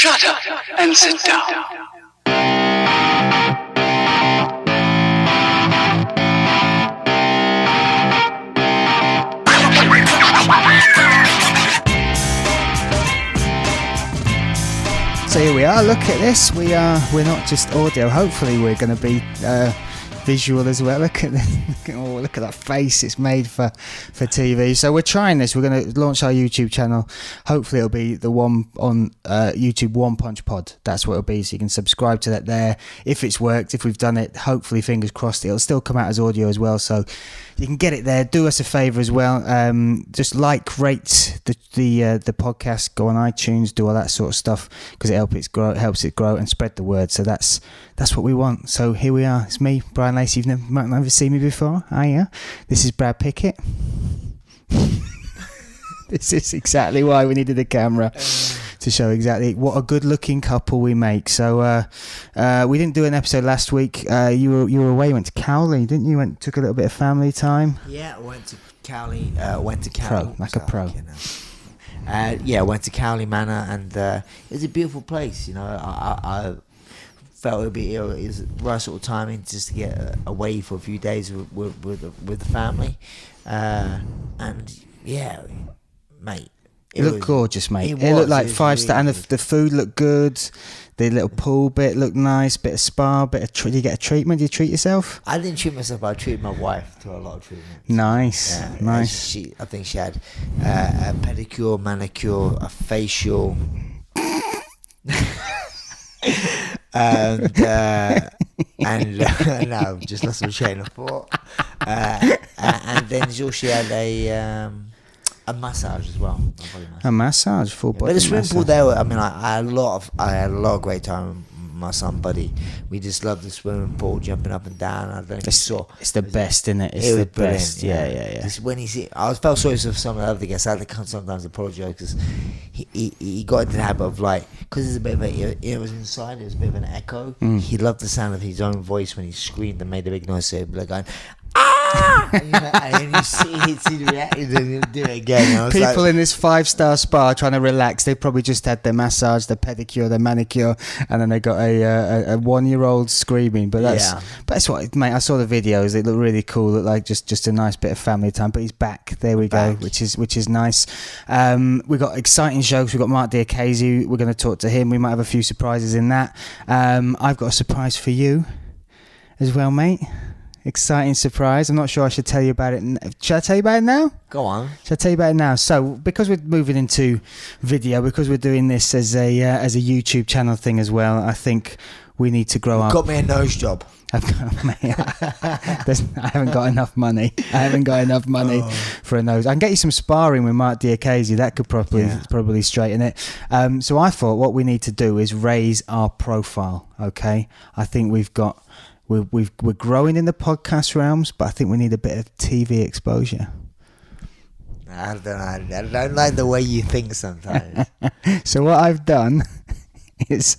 Shut up and sit down. So here we are. Look at this. We're not just audio. Hopefully, we're going to be visual as well. Look at this. Look at that face. It's made for TV. So we're trying this. We're going to launch our YouTube channel. Hopefully, it'll be the one on YouTube, One Punch Pod. That's what it'll be. So you can subscribe to that there. If it's worked, if we've done it, hopefully, fingers crossed, it'll still come out as audio as well. So you can get it there. Do us a favor as well. Just rate the podcast. Go on iTunes. Do all that sort of stuff because it helps it grow and spread the word. So that's what we want. So here we are. It's me, Bryan Lacey. You've never seen me before. Hiya. This is Brad Pickett. This is exactly why we needed a camera to show exactly what a good-looking couple we make. So we didn't do an episode last week. You were away. You went to Cowley, didn't you? Took a little bit of family time. Yeah, I went to Cowley. Went to Pro, Cowley. like a pro. Yeah, I went to Cowley Manor, and it was a beautiful place. You know, I felt it was the right sort of timing just to get away for a few days with the family, and yeah, mate. It looked gorgeous, mate. It looked like 5-star, and the food looked good. The little pool bit looked nice. Bit of spa, did you get a treatment? Did you treat yourself? I didn't treat myself, but I treated my wife to a lot of treatments. Nice, yeah, nice. I think she had a pedicure, manicure, a facial, and no, I've just lost my train of thought. And then she had a massage as well. A massage, full body. But the swimming massage. pool there, I mean, I had a lot of great time with my son Buddy. We just loved the swimming pool, jumping up and down. I don't know if you saw. It's the best, isn't it? It's the best. Yeah. Just when I felt sorry for some of the other guests. I had to sometimes apologise because he got into the habit of because it's a bit of it was inside. It was a bit of an echo. He loved the sound of his own voice when he screamed and made a big noise. So he'd be like going, ah! And then he'd see the reaction and he'd do it again. People in this 5-star spa trying to relax, they probably just had their massage, their pedicure, their manicure, and then they got a 1-year-old screaming. But that's what, mate. I saw the videos. It looked really cool. It looked like just a nice bit of family time. But he's back. There we go, which is nice. We got exciting shows. We got Marc Diakiese. We're going to talk to him. We might have a few surprises in that. I've got a surprise for you as well, mate. Exciting surprise. I'm not sure I should tell you about it. Should I tell you about it now? Go on. Should I tell you about it now? So, because we're moving into video, because we're doing this as a YouTube channel thing as well, I think we need to grow up. Got me a nose job. I haven't got enough money. For a nose. I can get you some sparring with Marc Diakiese. That could probably straighten it. So I thought what we need to do is raise our profile. Okay, I think we're growing in the podcast realms, but I think we need a bit of TV exposure. I don't like the way you think sometimes. So what I've done is...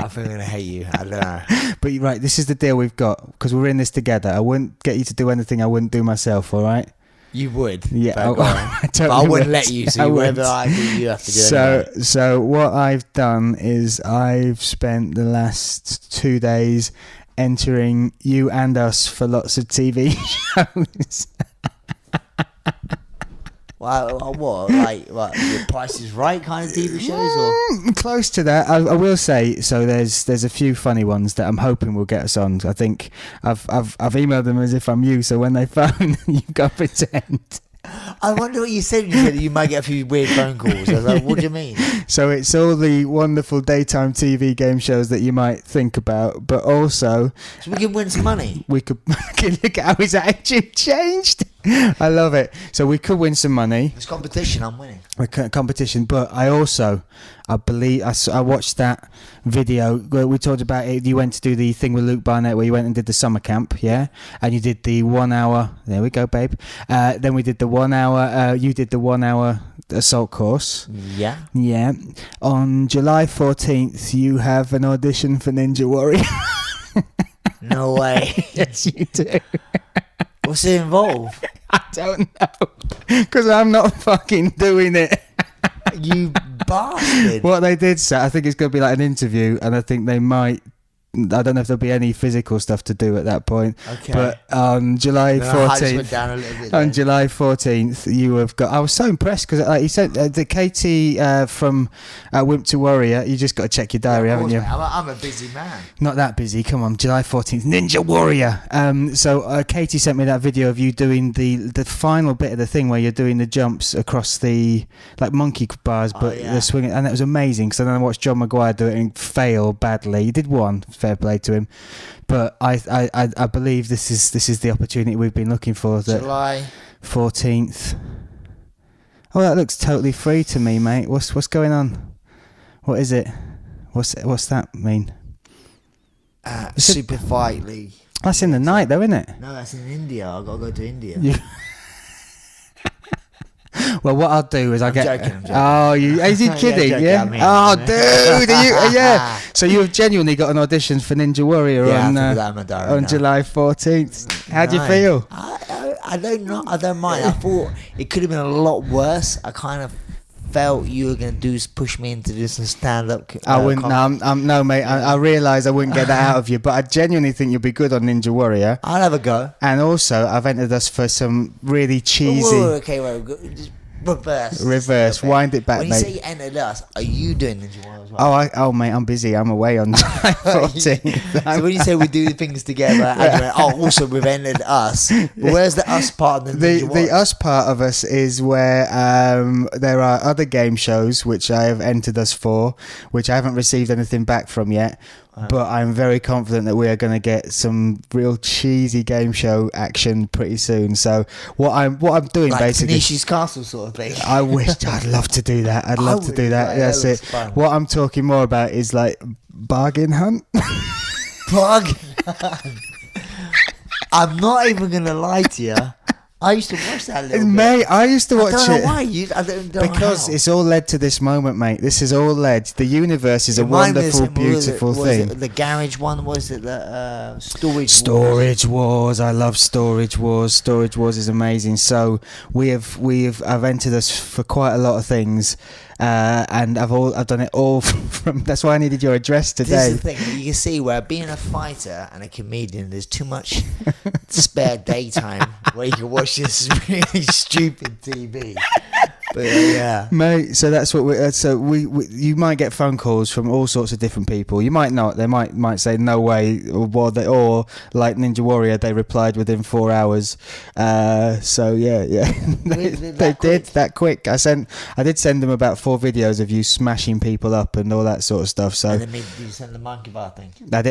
I think I'm going to hate you. I don't know. But you're right, this is the deal we've got, because we're in this together. I wouldn't get you to do anything I wouldn't do myself, all right? You would. Yeah. But I wouldn't let you. So whatever I do, you have to do it. So what I've done is I've spent the last 2 days entering you and us for lots of TV shows. What? Like The Price is Right kind of TV shows, or close to that? I will say. So there's a few funny ones that I'm hoping will get us on. I think I've emailed them as if I'm you. So when they phone, you've got to pretend. I wonder what you said. You said that you might get a few weird phone calls. I was like, what do you mean? So it's all the wonderful daytime TV game shows that you might think about, but also... So we can win some money. We could look at how his attitude changed. I love it. So we could win some money. It's competition. I'm winning. Competition, but I believe I watched that video where we talked about it. You went to do the thing with Luke Barnett where you went and did the summer camp, yeah, and you did the 1 hour. There we go, babe. Then we did the 1 hour. You did the 1 hour assault course. Yeah. On July 14th, you have an audition for Ninja Warrior. No way. Yes, you do. What's it involve? I don't know, because I'm not fucking doing it. You bastard. What they did say, I think it's going to be like an interview, and I think they might. I don't know if there'll be any physical stuff to do at that point. Okay. But on July 14th, on July 14th, you have got. I was so impressed because he said the KT from Wimp to Warrior. You just got to check your diary, haven't you? Mate, I'm a busy man. Not that busy. Come on, July 14th, Ninja Warrior. So Katie sent me that video of you doing the final bit of the thing where you're doing the jumps across the like monkey bars, but the swinging, and that was amazing because then I watched John Maguire do it and fail badly. He did one. Fair play to him, but I believe this is the opportunity we've been looking for. July 14th. Oh, that looks totally free to me, mate. What's going on? What is it? What's that mean? Super Fight League. That's in the night, though, isn't it? No, that's in India. I've got to go to India. Well, what I'll do is I'm joking. Oh, is he kidding? Yeah. Dude, yeah. So you have genuinely got an audition for Ninja Warrior on July 14th. How do you feel? I don't know. I don't mind. I thought it could have been a lot worse. I kind of felt you were going to push me into do some stand-up. I wouldn't. No, mate. I realised I wouldn't get that out of you, but I genuinely think you'll be good on Ninja Warrior. I'll have a go. And also, I've entered us for some really cheesy. Just reverse. Okay. Wind it back, when mate. When you say you entered us, are you doing Ninja Warrior as well? Oh, mate, I'm busy. I'm away on July 14th. So when you say we do things together, also we've entered us. But where's the us part of the Ninja Warrior? The us part of us is where there are other game shows which I have entered us for, which I haven't received anything back from yet. But I'm very confident that we are going to get some real cheesy game show action pretty soon. So what I'm doing like basically, Tanishi's Castle sort of thing. I wish I'd love to do that. I'd love to do that. That's it. Fun. What I'm talking more about is like bargain hunt. Bargain hunt. I'm not even gonna lie to you. I used to watch that a little bit. Mate, I used to watch it. I don't know why. I don't know because how. It's all led to this moment, mate. This is all led. The universe is a wonderful, beautiful thing. Was it the garage one? Was it the Storage Wars? I love Storage Wars. Storage Wars is amazing. So I've entered us for quite a lot of things. And I've done it all from. That's why I needed your address today. This is the thing you can see where being a fighter and a comedian, there's too much spare daytime where you can watch this really stupid TV. But yeah, mate. So that's what we you might get phone calls from all sorts of different people. You might not. They might say no way, or like Ninja Warrior, they replied within 4 hours. So yeah, they did that quick. I did send them about 4 videos of you smashing people up and all that sort of stuff. So and then did you send the monkey bar thing? No, I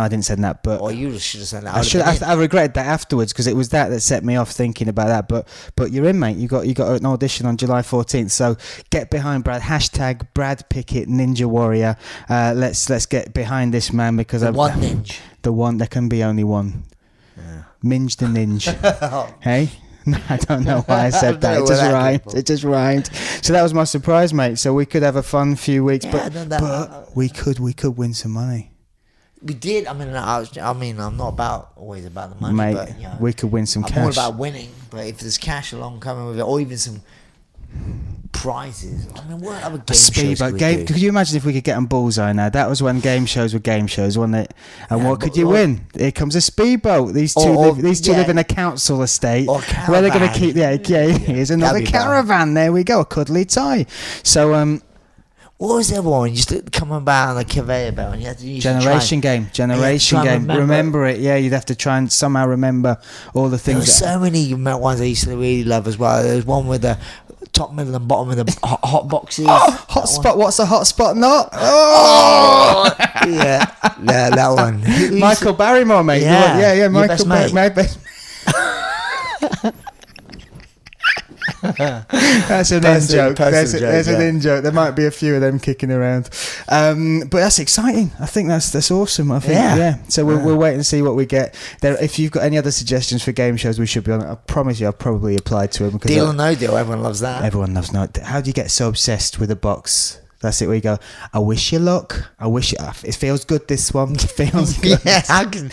didn't send that. But you should have sent that. I regretted that afterwards because it was that set me off thinking about that. But you're in, mate. You got an audition on July 14th. So get behind Brad. Hashtag Brad Pickett Ninja Warrior. Let's get behind this man because the one there can be only one. Yeah. Minge the ninja. Hey. I don't know why I said that. It just rhymed. So that was my surprise, mate. So we could have a fun few weeks, but we could win some money. We did. I mean, I'm not always about the money, mate. But, we could win some cash. I'm all about winning, but if there's cash along coming with it, or even some prizes. I mean, what other game shows could we do? Could you imagine if we could get on Bullseye now? That was when game shows were game shows, wasn't it? And what could you win? Here comes a speedboat. These two live in a council estate. Or caravan. Where they're going to keep... Here's another caravan. There we go. A cuddly tie. So... what was the other one? You used to come about on a conveyor belt and you had to use Generation game. Remember it. Yeah, you'd have to try and somehow remember all the things. There were so many ones I used to really love as well. There was one with the top, middle and bottom of the hot boxes. Hotspot. What's a hotspot not? Yeah, that one. Michael Barrymore, mate. Yeah. Michael Barrymore. That's an in joke. There's an in joke. There might be a few of them kicking around, but that's exciting. I think that's awesome. I think yeah. So we'll wait and see what we get there. If you've got any other suggestions for game shows, we should be on it. I promise you, I've probably applied to them. Deal or No Deal. Everyone loves that. Everyone loves No. How do you get so obsessed with a box That's it. We go. I wish you luck. It feels good. This one feels good. Yeah, I'm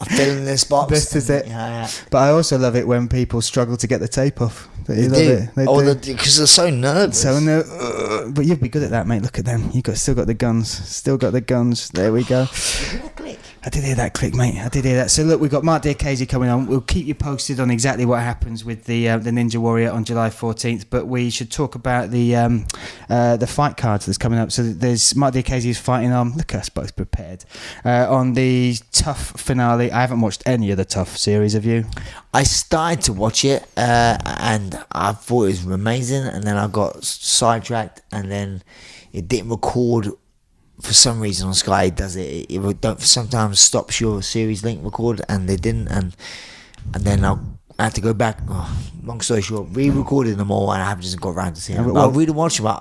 feeling this box. This is it. Yeah. But I also love it when people struggle to get the tape off. They do. They do. Because they're so nervous. But you'd be good at that, mate. Look at them. Still got the guns. There we go. I did hear that click, mate. I did hear that. So look, we've got Marc Diakiese coming on. We'll keep you posted on exactly what happens with the Ninja Warrior on July 14th. But we should talk about the fight cards that's coming up. So there's Marc Diakiese is fighting on. Look at us both prepared on the Tough finale. I haven't watched any of the Tough series. Have you? I started to watch it and I thought it was amazing, and then I got sidetracked, and then it didn't record. For some reason on Sky it does it. It don't sometimes stops your series link record, and they didn't, and then I had to go back. Long story short, re-recorded them all, and I haven't just got around to seeing them. But I really watched them.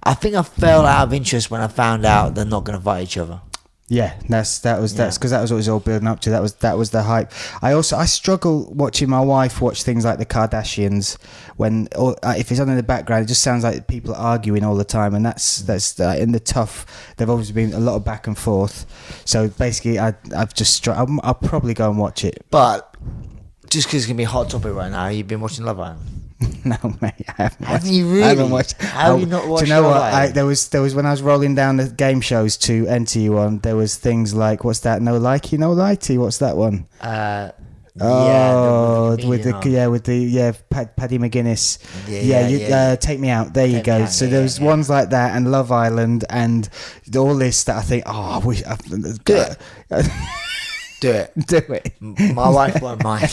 I think I fell out of interest when I found out they're not going to fight each other. Yeah, that's because that was what it was all building up to. That was the hype. I struggle watching my wife watch things like the Kardashians if it's on in the background. It just sounds like people are arguing all the time, and that's in the Tough. There've obviously been a lot of back and forth. So basically, I'll probably go and watch it. But just because it's gonna be a hot topic right now, you've been watching Love Island. No, mate, I haven't. Have you really? I haven't watched. How have you not watched? Do you know Love what? Island? There was when I was rolling down the game shows to enter you on. There was things like, what's that? No likey, no lighty. What's that one? Paddy McGuinness. Take me out. There you go. So there was ones like that, and Love Island, and all this that I think, I wish. Do it. Do it. My wife won't mind.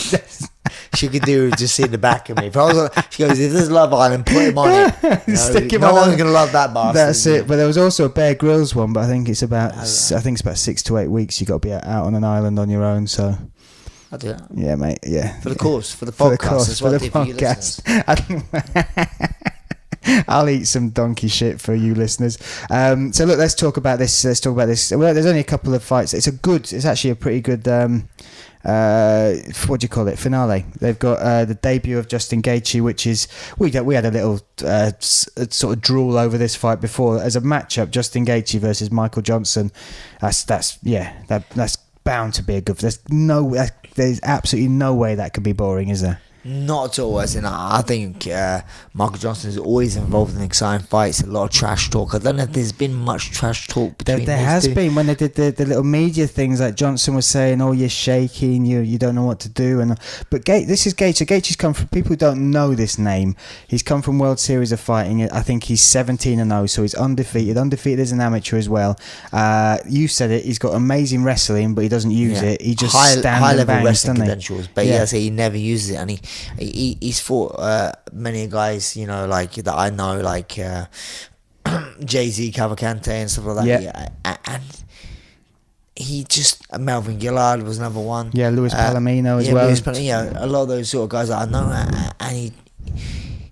She could do just see the back of me. If I was she goes, if there's Love Island, put him on it. Stick him no on. one's gonna love that bastard. That's it. But there was also a Bear Grylls one, but I think it's about 6 to 8 weeks. You got to be out on an island on your own. So I'll do that. Yeah, mate. Yeah. For the course, for the podcast. For the podcast. I'll eat some donkey shit for you listeners. So look, let's talk about this. Well, there's only a couple of fights. It's actually a pretty good. What do you call it? Finale. They've got the debut of Justin Gaethje, which is we had a little sort of drool over this fight before as a matchup. Justin Gaethje versus Michael Johnson. That's bound to be a good. There's absolutely no way that could be boring, is there? Not at all. As in, I think Michael Johnson is always involved in exciting fights. A lot of trash talk. I don't know if there's been much trash talk between. There has been when they did the little media things. Like Johnson was saying, "Oh, you're shaking. You don't know what to do." But this is Gaethje. So Gaethje's come from people who don't know this name. He's come from World Series of Fighting. I think he's 17-0, so he's undefeated. Undefeated as an amateur as well. You said it. He's got amazing wrestling, but he doesn't use it. He just stands high level bangs, wrestling doesn't he? credentials. But he never uses it, and he's fought many guys, like that I know, like Jay-Z, Cavalcante and stuff like that. Yeah. And he just Melvin Gillard was another one. Yeah, Luis Palomino as well. A lot of those sort of guys that I know, and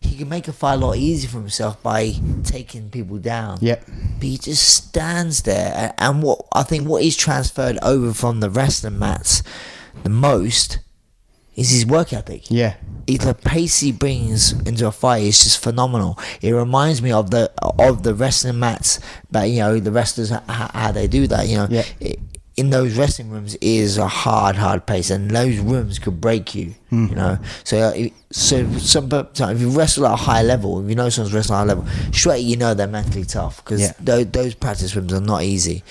he can make a fight a lot easier for himself by taking people down. Yep. But he just stands there, and what he's transferred over from the wrestling mats the most is his work ethic. Yeah. The pace he brings into a fight is just phenomenal. It reminds me of the wrestling mats, but the wrestlers how they do that. In those wrestling rooms is a hard pace, and those rooms could break you. So if you wrestle at a high level, if you know someone's wrestling at a high level, straight they're mentally tough, because those practice rooms are not easy,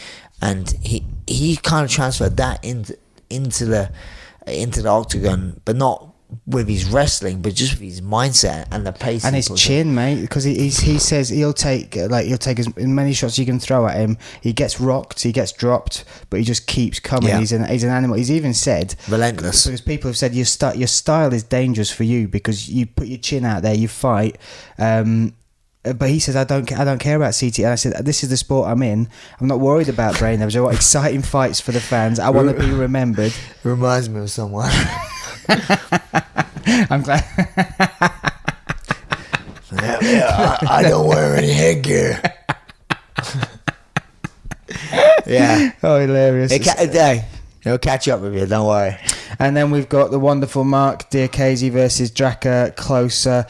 and he kind of transferred that into the octagon, but not with his wrestling, but just with his mindset and the pace and his chin, mate. Because he says he'll take as many shots as you can throw at him. He gets rocked, he gets dropped, but he just keeps coming. Yeah. He's an animal. He's even said relentless, because people have said your style is dangerous for you because you put your chin out there, you fight. But he says, I don't care about CT. And I said, this is the sport I'm in. I'm not worried about brain damage. I want exciting fights for the fans. I want to be remembered. Reminds me of someone. I'm glad. I don't wear any headgear. Yeah. Oh, hilarious. He'll catch up with you, don't worry. and then we've got the wonderful Marc Diakiese versus Draka Closer.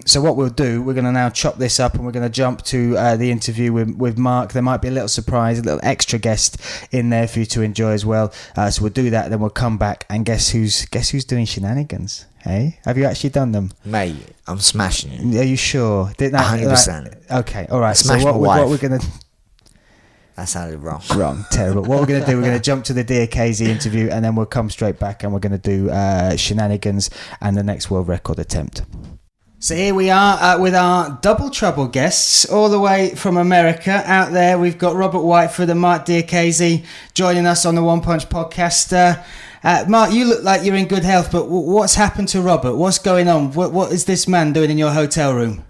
So what we'll do, we're going to now chop this up, and we're going to jump to the interview with Marc. There might be a little surprise, a little extra guest in there for you to enjoy as well. So we'll do that, then we'll come back, and guess who's doing Shenanigans? Hey, have you actually done them, mate? I'm smashing it. Are you sure? 100%. Okay, all right. So what we're gonna? That sounded wrong. Wrong, terrible. What we're gonna do? We're gonna jump to the Diakiese interview, and then we'll come straight back, and we're gonna do Shenanigans and the next world record attempt. So here we are with our double trouble guests all the way from America. Out there, we've got Robert Whiteford and Marc Diakiese joining us on the One Punch podcast. Marc, you look like you're in good health, but what's happened to Robert? What's going on? What is this man doing in your hotel room?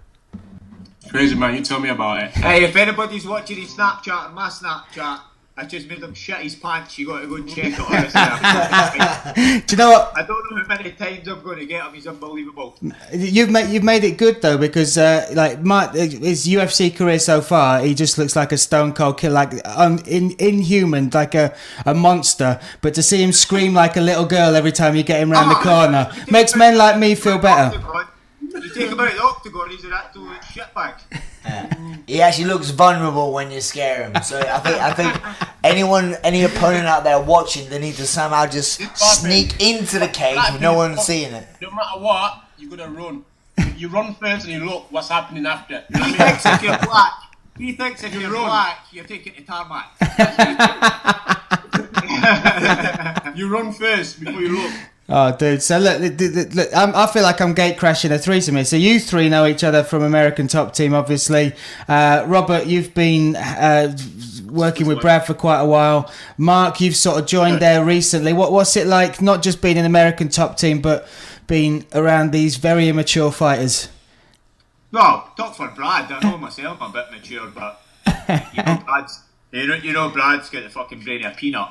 Crazy, man. You tell me about it. Hey, if anybody's watching his Snapchat and my Snapchat, I just made him shit his pants. You got to go and check it, honestly. Do you know what? I don't know how many times I'm going to get him. He's unbelievable. You've made it good though, because Marc, his UFC career so far, he just looks like a stone cold killer, like inhuman, like a monster. But to see him scream like a little girl every time you get him round the corner makes men like me feel better. You take him out of the octagon, he's an absolute shitbag. He actually looks vulnerable when you scare him. So I think any opponent out there watching, they need to somehow just sneak into the cage with no one seeing it. No matter what, you're gonna run. You run first and you look what's happening after. He thinks if you're black, you're black, you're taking the tarmac. You run first before you look. Oh, dude. So look, I feel like I'm gate crashing a threesome here. So you three know each other from American Top Team, obviously. Robert, you've been working with Brad for quite a while. Marc, you've sort of joined there recently. What's it like, not just being an American Top Team, but being around these very immature fighters? Well, talk for Brad. I know myself I'm a bit mature, but you know Brad's got the fucking brain of a peanut.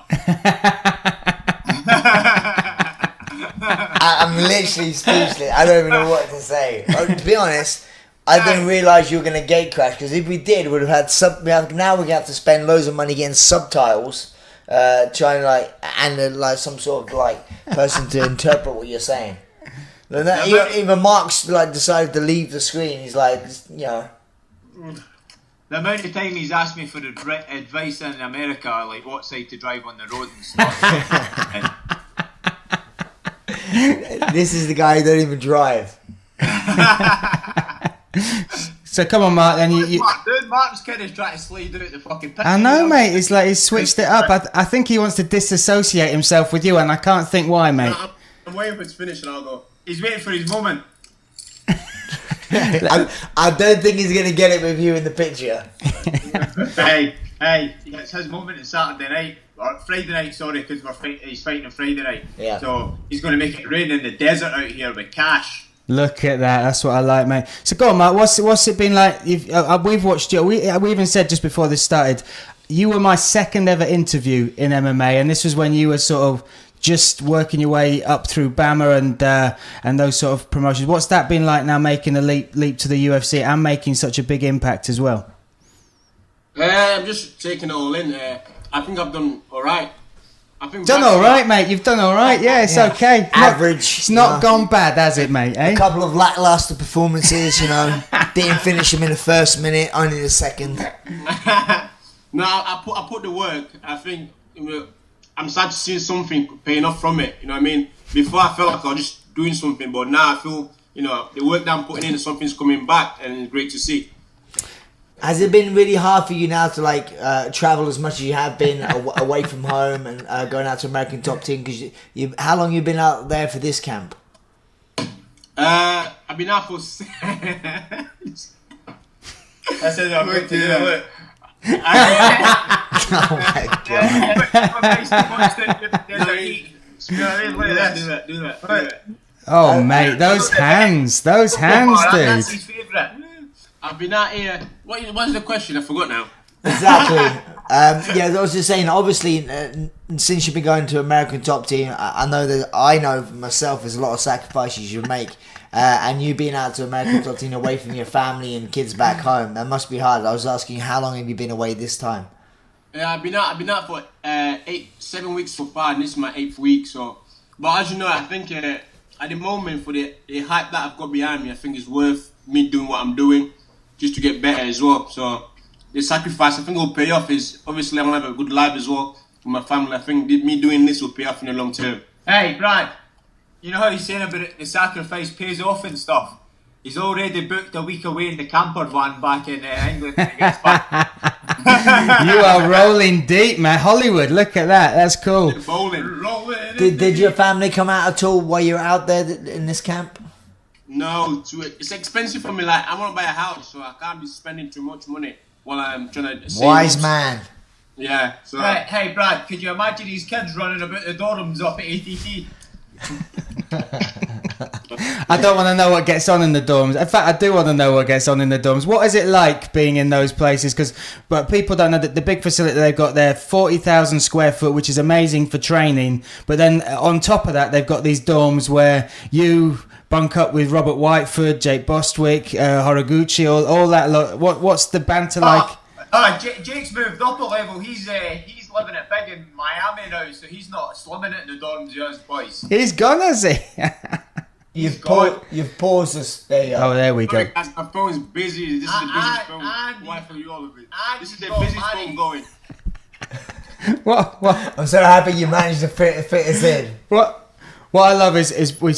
I'm literally speechless. I don't even know what to say. To be honest, I didn't realise you were going to gate crash, because if we did, we'd have had now we're going to have to spend loads of money getting subtitles, trying some sort of person to interpret what you're saying. Even Mark's decided to leave the screen. He's like, you know. The amount of time he's asked me for advice in America, like what side to drive on the road and stuff. This is the guy who don't even drive. So come on, Marc. Then Mark's kind of trying to slide out the fucking pitch. I know, mate. It's like he's switched it up. I think he wants to disassociate himself with you, and I can't think why, mate. I'm waiting for it to finish, and I'll go. He's waiting for his moment. I don't think he's going to get it with you in the picture. hey, it's his moment on Saturday night. Or Friday night, sorry, because he's fighting on Friday night. Yeah. So he's going to make it rain in the desert out here with cash. Look at that. That's what I like, mate. So go on, Marc. What's it been like? We've watched you. We even said just before this started, you were my second ever interview in MMA, and this was when you were sort of just working your way up through BAMMA and those sort of promotions. What's that been like now, making a leap to the UFC and making such a big impact as well? I'm just taking it all in. I think I've done all right. Done all right, mate. You've done all right. Yeah, it's okay. Average. It's not gone bad, has it, mate? Eh? A couple of lackluster performances, you know. Didn't finish him in the first minute, only the second. No, I put the work. I think I'm starting to see something paying off from it. You know what I mean? Before I felt like I was just doing something, but now I feel, the work that I'm putting in, something's coming back, and it's great to see. Has it been really hard for you now to travel as much as you have been away from home and going out to American Top Team? Because how long you been out there for this camp? I've been out for. I said I'm going to do it. Oh my God! Oh mate, those hands, dude. That's his favourite. I've been out here. What's the question? I forgot now. Exactly. I was just saying, obviously, since you've been going to American Top Team, I know myself there's a lot of sacrifices you make. And you being out to American Top Team away from your family and kids back home, that must be hard. I was asking, how long have you been away this time? I've been out for 7 weeks so far, and this is my 8th week. So But as you know, I think at the moment, for the hype that I've got behind me, I think it's worth me doing what I'm doing just to get better as well. So the sacrifice, I think, will pay off. Is obviously I'm gonna have a good life as well with my family. I think me doing this will pay off in the long term. Hey, Brad, you know how you're saying about it, the sacrifice pays off and stuff? He's already booked a week away in the camper van back in England when he gets back. You are rolling deep, man. Hollywood, look at that. That's cool. Rolling. Did your family come out at all while you were out there in this camp? No, it's expensive for me. Like, I want to buy a house, so I can't be spending too much money while I'm trying to save. Wise man. Yeah. So. Hey, Brad, could you imagine these kids running about the dorms up at ATT? I don't want to know what gets on in the dorms. In fact, I do want to know what gets on in the dorms. What is it like being in those places? But people don't know that the big facility they've got there, 40,000 square foot, which is amazing for training. But then on top of that, they've got these dorms where you bunk up with Robert Whiteford, Jake Bostwick, Horiguchi, all that lot. What's the banter like? Jake's moved up a level. He's living it big in Miami now, so he's not slumming it in the dorms, as boys. He's gone, has he? You've paused this. There you go. Oh, there we go. My phone's busy. This is the busiest phone. Why for you all of it? This is the busiest phone going. What? I'm so happy you managed to fit us in. What I love is we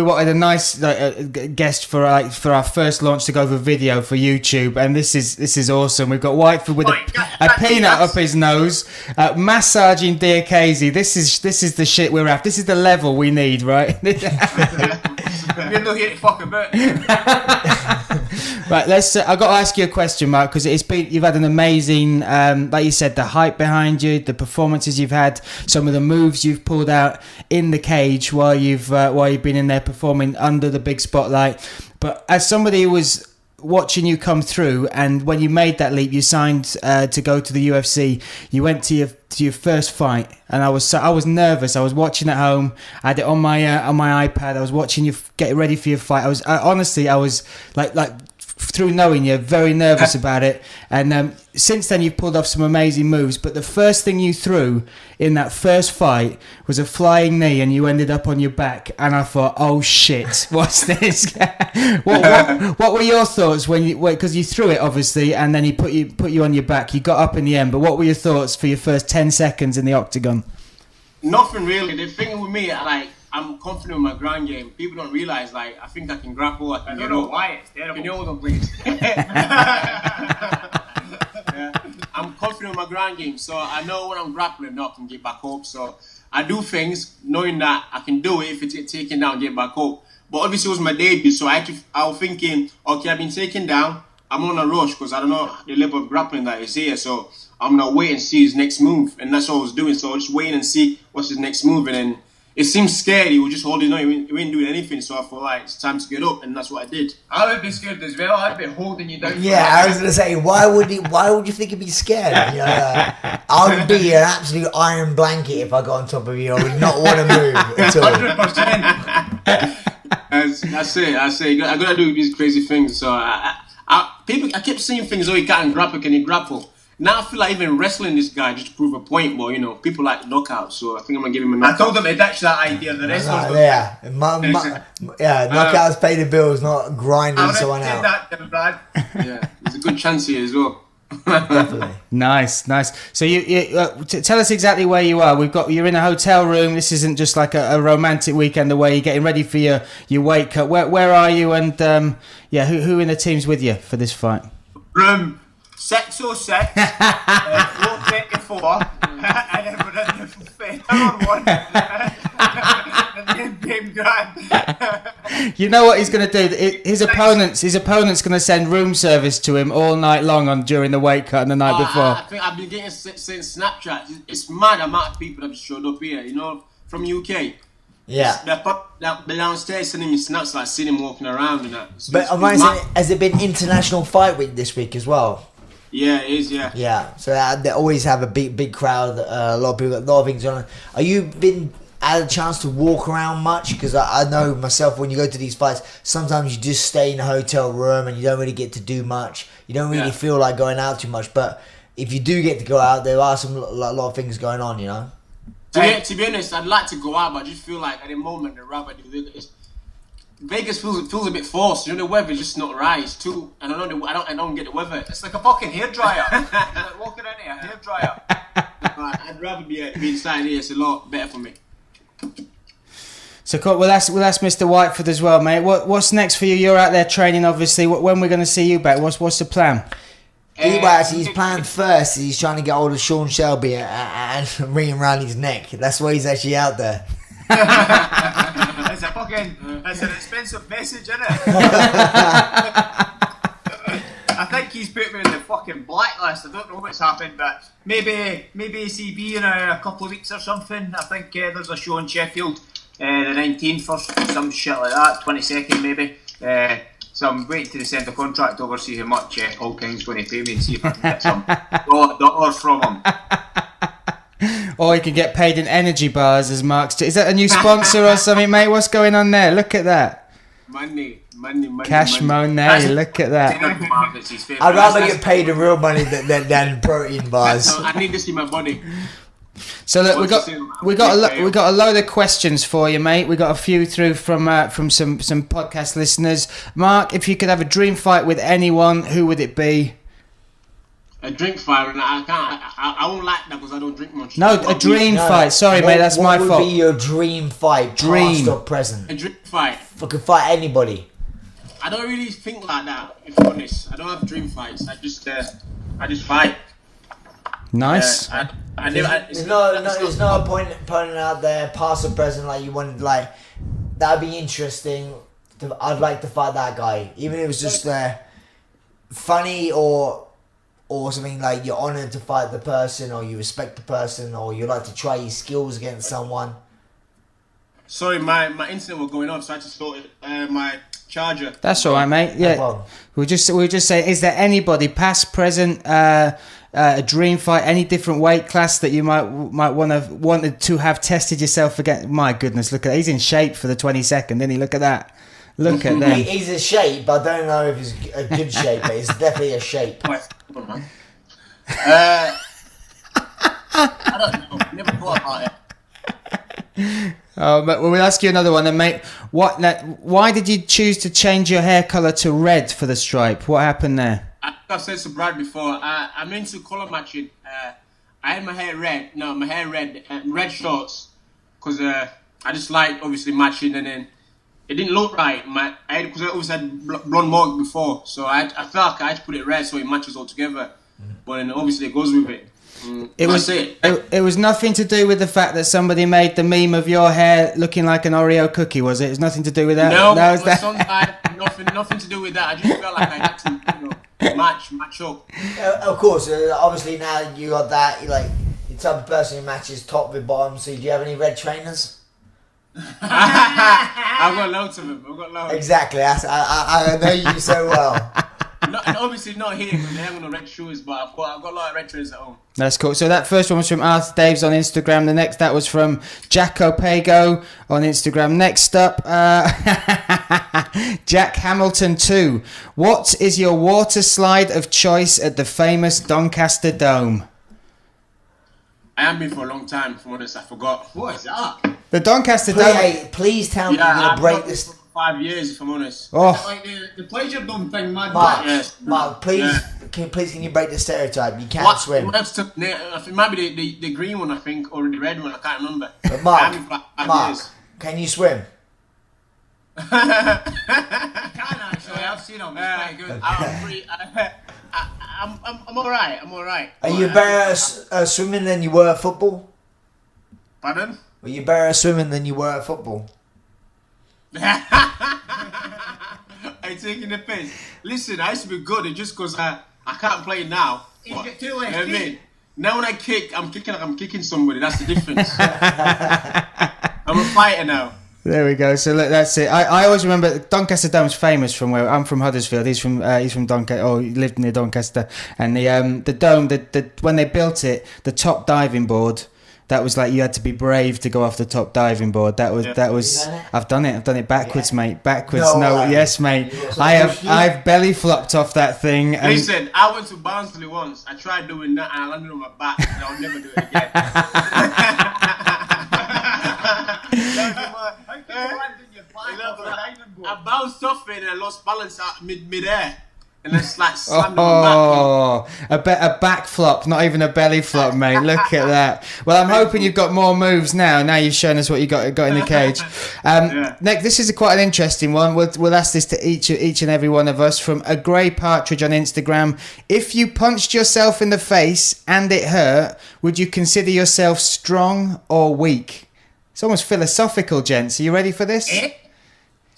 wanted a nice guest for our first launch to go over video for YouTube, and this is awesome. We've got Whiteford with a peanut up his nose, massaging Diakiese. This is the shit we're after. This is the level we need, right? We're not here to fuck about. Right, I've got to ask you a question, Mark, because you've had an amazing, like you said, the hype behind you, the performances you've had, some of the moves you've pulled out in the cage while you've been in there performing under the big spotlight. But as somebody who was watching you come through, and when you made that leap, you signed to go to the UFC. You went to your first fight, and I was nervous. I was watching at home. I had it on my iPad. I was watching you get ready for your fight. I was like through knowing you, very nervous about it. And since then, you've pulled off some amazing moves. But the first thing you threw in that first fight was a flying knee, and you ended up on your back. And I thought, oh shit, what's this? What were your thoughts because you threw it obviously, and then he put you on your back. You got up in the end, but what were your thoughts for your first 10 seconds in the octagon? Nothing really. The thing with me, I'm confident in my ground game. People don't realise, I think I can grapple. I don't know why it's terrible. Can you hold on, please? I'm confident in my ground game, so I know when I'm grappling, I can get back up. So I do things knowing that I can do it if it's taken down, get back up. But obviously it was my debut, so I was thinking, okay, I've been taken down. I'm on a rush because I don't know the level of grappling that is here. So I'm gonna wait and see his next move, and that's what I was doing. So I was just waiting and see what's his next move, and then it seemed scared. He was just holding on. He wasn't doing anything. So I thought, it's time to get up, and that's what I did. I would be scared as well. I'd be holding you down. Yeah, I was gonna say, why would you think he'd be scared? I would be an absolute iron blanket if I got on top of you. I would not want to move at all. 100%. That's it. I gotta do these crazy things. So I kept seeing things. Oh, he can't grapple. Can he grapple? Now I feel like even wrestling this guy just to prove a point. But people like knockouts, so I think I'm gonna give him a knockout. I told him to ditch that idea. The wrestlers knockouts pay the bills, not grinding someone out. That, Brad. Yeah, there's a good chance here as well. Definitely. Nice. So you tell us exactly where you are. You're in a hotel room. This isn't just like a romantic weekend away. You're getting ready for your weight cut. Where are you? And who in the team's with you for this fight? Room 606, 434, and then we're in the third one. Game grand. You know what he's going to do? His opponent's going to send room service to him all night long during the weight cut and the night before. I think I've been getting since Snapchat. It's mad amount of people that have showed up here. From UK. Yeah. They're downstairs sending me snaps, seeing him walking around and that. So but has it been International Fight Week this week as well? Yeah, it is. Yeah. Yeah. So they always have a big crowd. A lot of people, a lot of things on. Are you been had a chance to walk around much? Because I know myself, when you go to these fights, sometimes you just stay in a hotel room and you don't really get to do much. You don't really feel like going out too much. But if you do get to go out, there are a lot of things going on. To be honest, I'd like to go out, but I just feel like at the moment I'd rather do this. Vegas feels a bit forced. You know, the weather's just not right. It's too. I don't get the weather. It's like a fucking hairdryer. Like walking into a hairdryer. I'd rather be inside here. It's a lot better for me. So cool. We'll ask Mr. Whiteford as well, mate. What's next for you? You're out there training, obviously. When we're going to see you back? What's the plan? His plan first is he's trying to get hold of Sean Shelby and ring him around his neck. That's why he's actually out there. It's an expensive message, isn't it? I think he's put me in the fucking blacklist. I don't know what's happened, but maybe CB in a couple of weeks or something. I think there's a show in Sheffield, the 19th or some shit like that, 22nd maybe. So I'm waiting to send the contract over, see how much All King's going to pay me and see if I can get some dollars from him. Or you can get paid in energy bars, as Mark's. Is that a new sponsor or something, mate? What's going on there? Look at that. Money. Cash Monet, look at that. I'd rather get paid in real money than protein bars. I need this in my body. So look, we got a load of questions for you, mate. We got a few through from some podcast listeners. Mark, if you could have a dream fight with anyone, who would it be? A drink fight, and I won't like that because I don't drink much. No, a dream fight. Sorry, mate, that's my fault. What would be your dream fight, past or present? A drink fight. Fucking fight anybody. I don't really think like that, if I'm honest. I don't have dream fights. I just fight. Nice. There's no point putting out there, past or present, like you wanted, like, that'd be interesting. I'd like to fight that guy. Even if it was just funny or something, like you're honoured to fight the person, or you respect the person, or you like to try your skills against someone. Sorry, my internet was going off, so I just thought my charger. That's all right, mate. Yeah, No we'll just say, is there anybody, past, present, a dream fight, any different weight class that you might wanted to have tested yourself against? My goodness, look at that. He's in shape for the 22nd, didn't he? Look at that. Look at them. He's in shape, but I don't know if he's a good shape, but it's definitely a shape. I don't know. Never thought about it. But we'll ask you another one then, mate. Why did you choose to change your hair colour to red for the stripe? What happened there? I've said to Brad before, I'm into colour matching. I had my hair red, red shorts, because I just like obviously matching, and then it didn't look right. Because I always had blonde mohawk before, so I felt like I had to put it red so it matches all together. But then obviously it goes with it. It was nothing to do with the fact that somebody made the meme of your hair looking like an Oreo cookie, was it? It's nothing to do with that. No, nothing to do with that. I just felt like I had to, match up. Of course, obviously now you got that. You're like the type of person who matches top with bottom. So do you have any red trainers? I've got loads of them. Exactly. I know you so well. Obviously not here because they haven't got no red shoes, but I've got a lot of red trainers at home. That's cool. So that first one was from Arthur Daves on Instagram. The next, that was from Jacko Pago on Instagram. Next up, Jack Hamilton 2. What is your water slide of choice at the famous Doncaster Dome? I haven't been for a long time, from honest. I forgot. What is that? The Doncaster Dome. Please tell me you're going to break this. 5 years, if I'm honest. Oh. Like the pleasure dome thing, man. Mark, please, can you break the stereotype? You can't swim. I think it might be the green one, I think, or the red one. I can't remember. But Mark, can you swim? I can actually. I've seen him. He's quite good. I'm alright. Are you better at swimming than you were at football? Pardon? Were you better at swimming than you were at football? Are you taking the piss? Listen, I used to be good. It's just because I can't play now. You get two legs. You know what I mean? Now when I kick, I'm kicking like I'm kicking somebody. That's the difference. I'm a fighter now. There we go. So look, that's it. I always remember Doncaster Dome's famous from where I'm from, Huddersfield. He's from Doncaster. Oh, he lived near Doncaster. And the dome, when they built it, the top diving board. That was like you had to be brave to go off the top diving board. That was. I've done it backwards, mate. Backwards. Yes, mate. I've belly flopped off that thing. And listen, I went to Barnsley once. I tried doing that and I landed on my back, and I'll never do it again. I bounced off it and I lost balance at mid-air. And then slammed on my back. A back flop, not even a belly flop, mate. Look at that. Well, I'm hoping you've got more moves now. Now you've shown us what you got in the cage. Nick, this is quite an interesting one. We'll ask this to each and every one of us. From a grey partridge on Instagram: if you punched yourself in the face and it hurt, would you consider yourself strong or weak? It's almost philosophical, gents. Are you ready for this?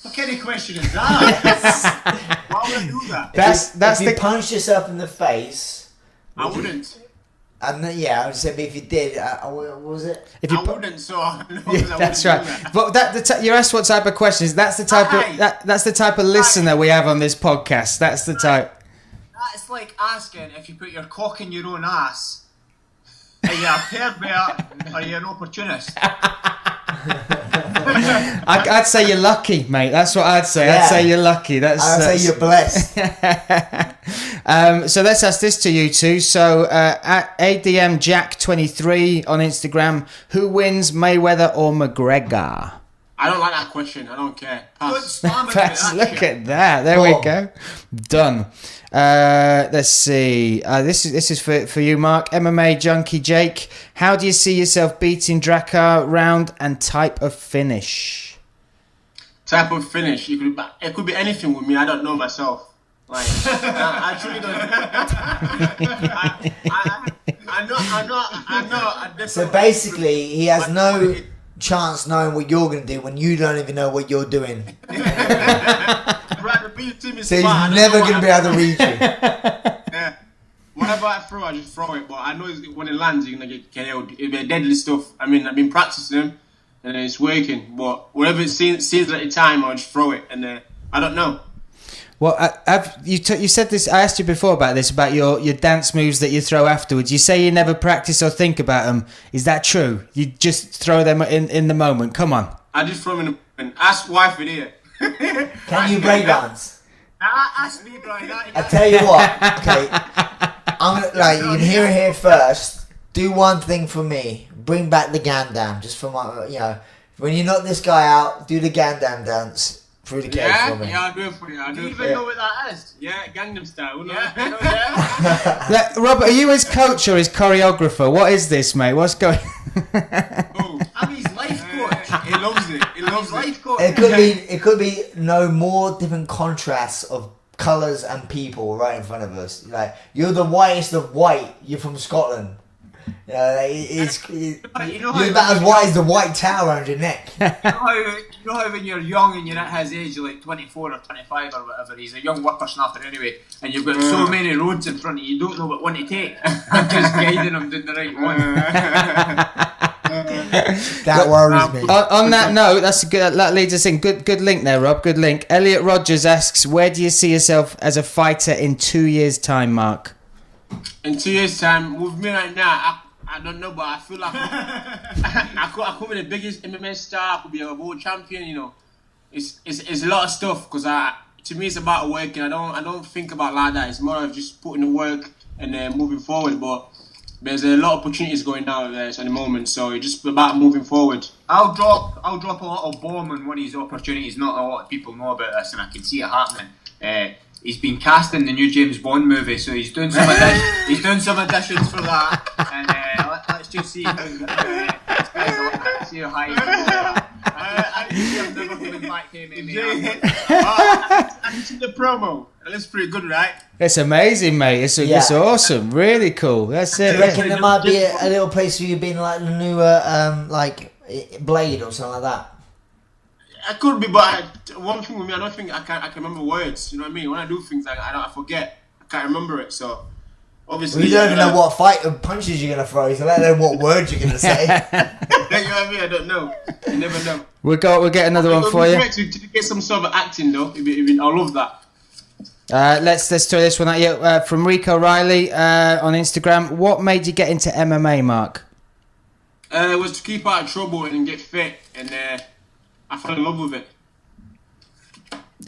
What kind of question is that? Why would I do that? If you punched yourself in the face, I wouldn't. I would say, but if you did, what was it? I wouldn't, so I know that's right. But you're asked what type of questions. That's the type of that's the type of listener we have on this podcast. That's the type. That's like asking if you put your cock in your own ass. Are you a pervert or are you an opportunist? I'd say you're lucky, mate. That's what I'd say. I'd say you're lucky. I'd say you're blessed. So let's ask this to you two. So at ADM Jack 23 on Instagram, who wins, Mayweather or McGregor? I don't like that question. I don't care. Pass. Look at that. There we go. Done. Let's see. This is for you, Mark. MMA junkie Jake. How do you see yourself beating Drakkar? Round and type of finish. Type of finish. It could be anything with me. I don't know myself. Like I truly don't. I'm not. So basically, he has no chance knowing what you're going to do when you don't even know what you're doing. So he's never going to be able to read you. Yeah. Whenever I throw, I just throw it. But I know when it lands, you're going to get KO'd. It's deadly stuff. I mean, I've been practicing them, and it's working. But whatever it seems at the time, I'll just throw it. And I don't know. Well, you said this. I asked you before about this, about your dance moves that you throw afterwards. You say you never practice or think about them. Is that true? You just throw them in the moment. Come on. I just throw them in the moment. Ask Whiteford here. Can you break dance? Ask me, Bryan. I tell you what. Okay, I'm gonna you can hear it here first. Do one thing for me. Bring back the Gandam, just for my, when you knock this guy out, do the Gandam dance. Through the cage for me. Yeah, I'll do it for you. Do you even know what that is? Yeah, Gangnam Style. Robert, are you his coach or his choreographer? What is this, mate? What's going? I'm his life coach. He loves it. He loves life coach. It could be no more different contrasts of colours and people right in front of us. Like, you're the whitest of white. You're from Scotland. You're about as white as the White Tower around your neck. You know how when you're young and you're at his age, you're like 24 or 25 or whatever, he's a young whippersnapper anyway, and you've got so many roads in front of you, you don't know what one to take. I'm just guiding him down the right one. That worries me. On that note, that leads us in. Good link there, Rob. Good link. Elliot Rogers asks, where do you see yourself as a fighter in 2 years' time, Mark? In 2 years' time, with me right now, I don't know, but I feel like I could be the biggest MMA star. I could be a world champion. It's a lot of stuff because to me it's about working. I don't think about like that. It's more of just putting the work and then moving forward. But there's a lot of opportunities going down there at the moment, so it's just about moving forward. I'll drop a little bomb on one of these opportunities. Not a lot of people know about this, and I can see it happening. He's been cast in the new James Bond movie, so he's doing some additions for that. And let's just see how high. I'm never coming back to MMA. I see the promo. It looks pretty good, right? It's amazing, mate. It's awesome. Really cool. That's it. Do you reckon there might be a little place for you being like the new Blade or something like that? I could be, but one thing with me, I don't think I can remember words. You know what I mean? When I do things, I forget. I can't remember it. So obviously, you don't even know what fight and punches you're gonna throw. So let alone what words you're gonna say. You know what I mean? I don't know. You never know. We'll get another one for you. To get some sort of acting though, I love that. Let's throw this one at you from Rico Riley on Instagram. What made you get into MMA, Mark? It was to keep out of trouble and get fit, and I fell in love with it.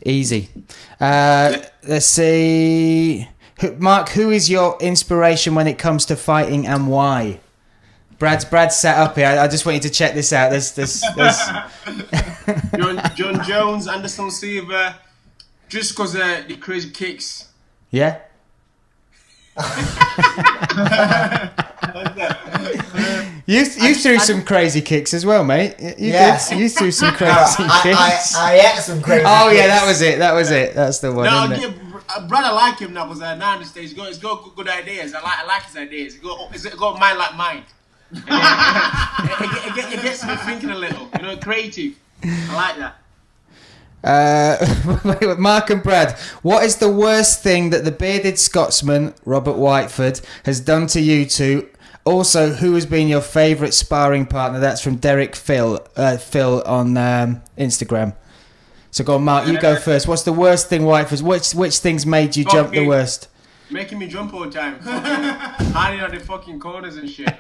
Easy. Let's see. Mark, who is your inspiration when it comes to fighting and why? Brad's sat up here. I just want you to check this out. There's John Jones, Anderson Silva, just because the crazy kicks. Yeah. You threw some crazy kicks as well, mate. You threw some crazy kicks. I had some crazy Oh kicks. yeah, that was it. That's the one. No, Isn't it? Brad, I like him now because now I understand he's got good ideas. I like his ideas. He's got mind like mine. It gets me thinking a little. Creative. I like that. Mark and Brad, what is the worst thing that the bearded Scotsman, Robert Whiteford, has done to you two? Also, who has been your favourite sparring partner? That's from Derek Phil on Instagram. So go on, Mark, you go first. What's the worst thing Whiteford? Which things made you jump the worst? Making me jump all the time. Hiding on the fucking corners and shit.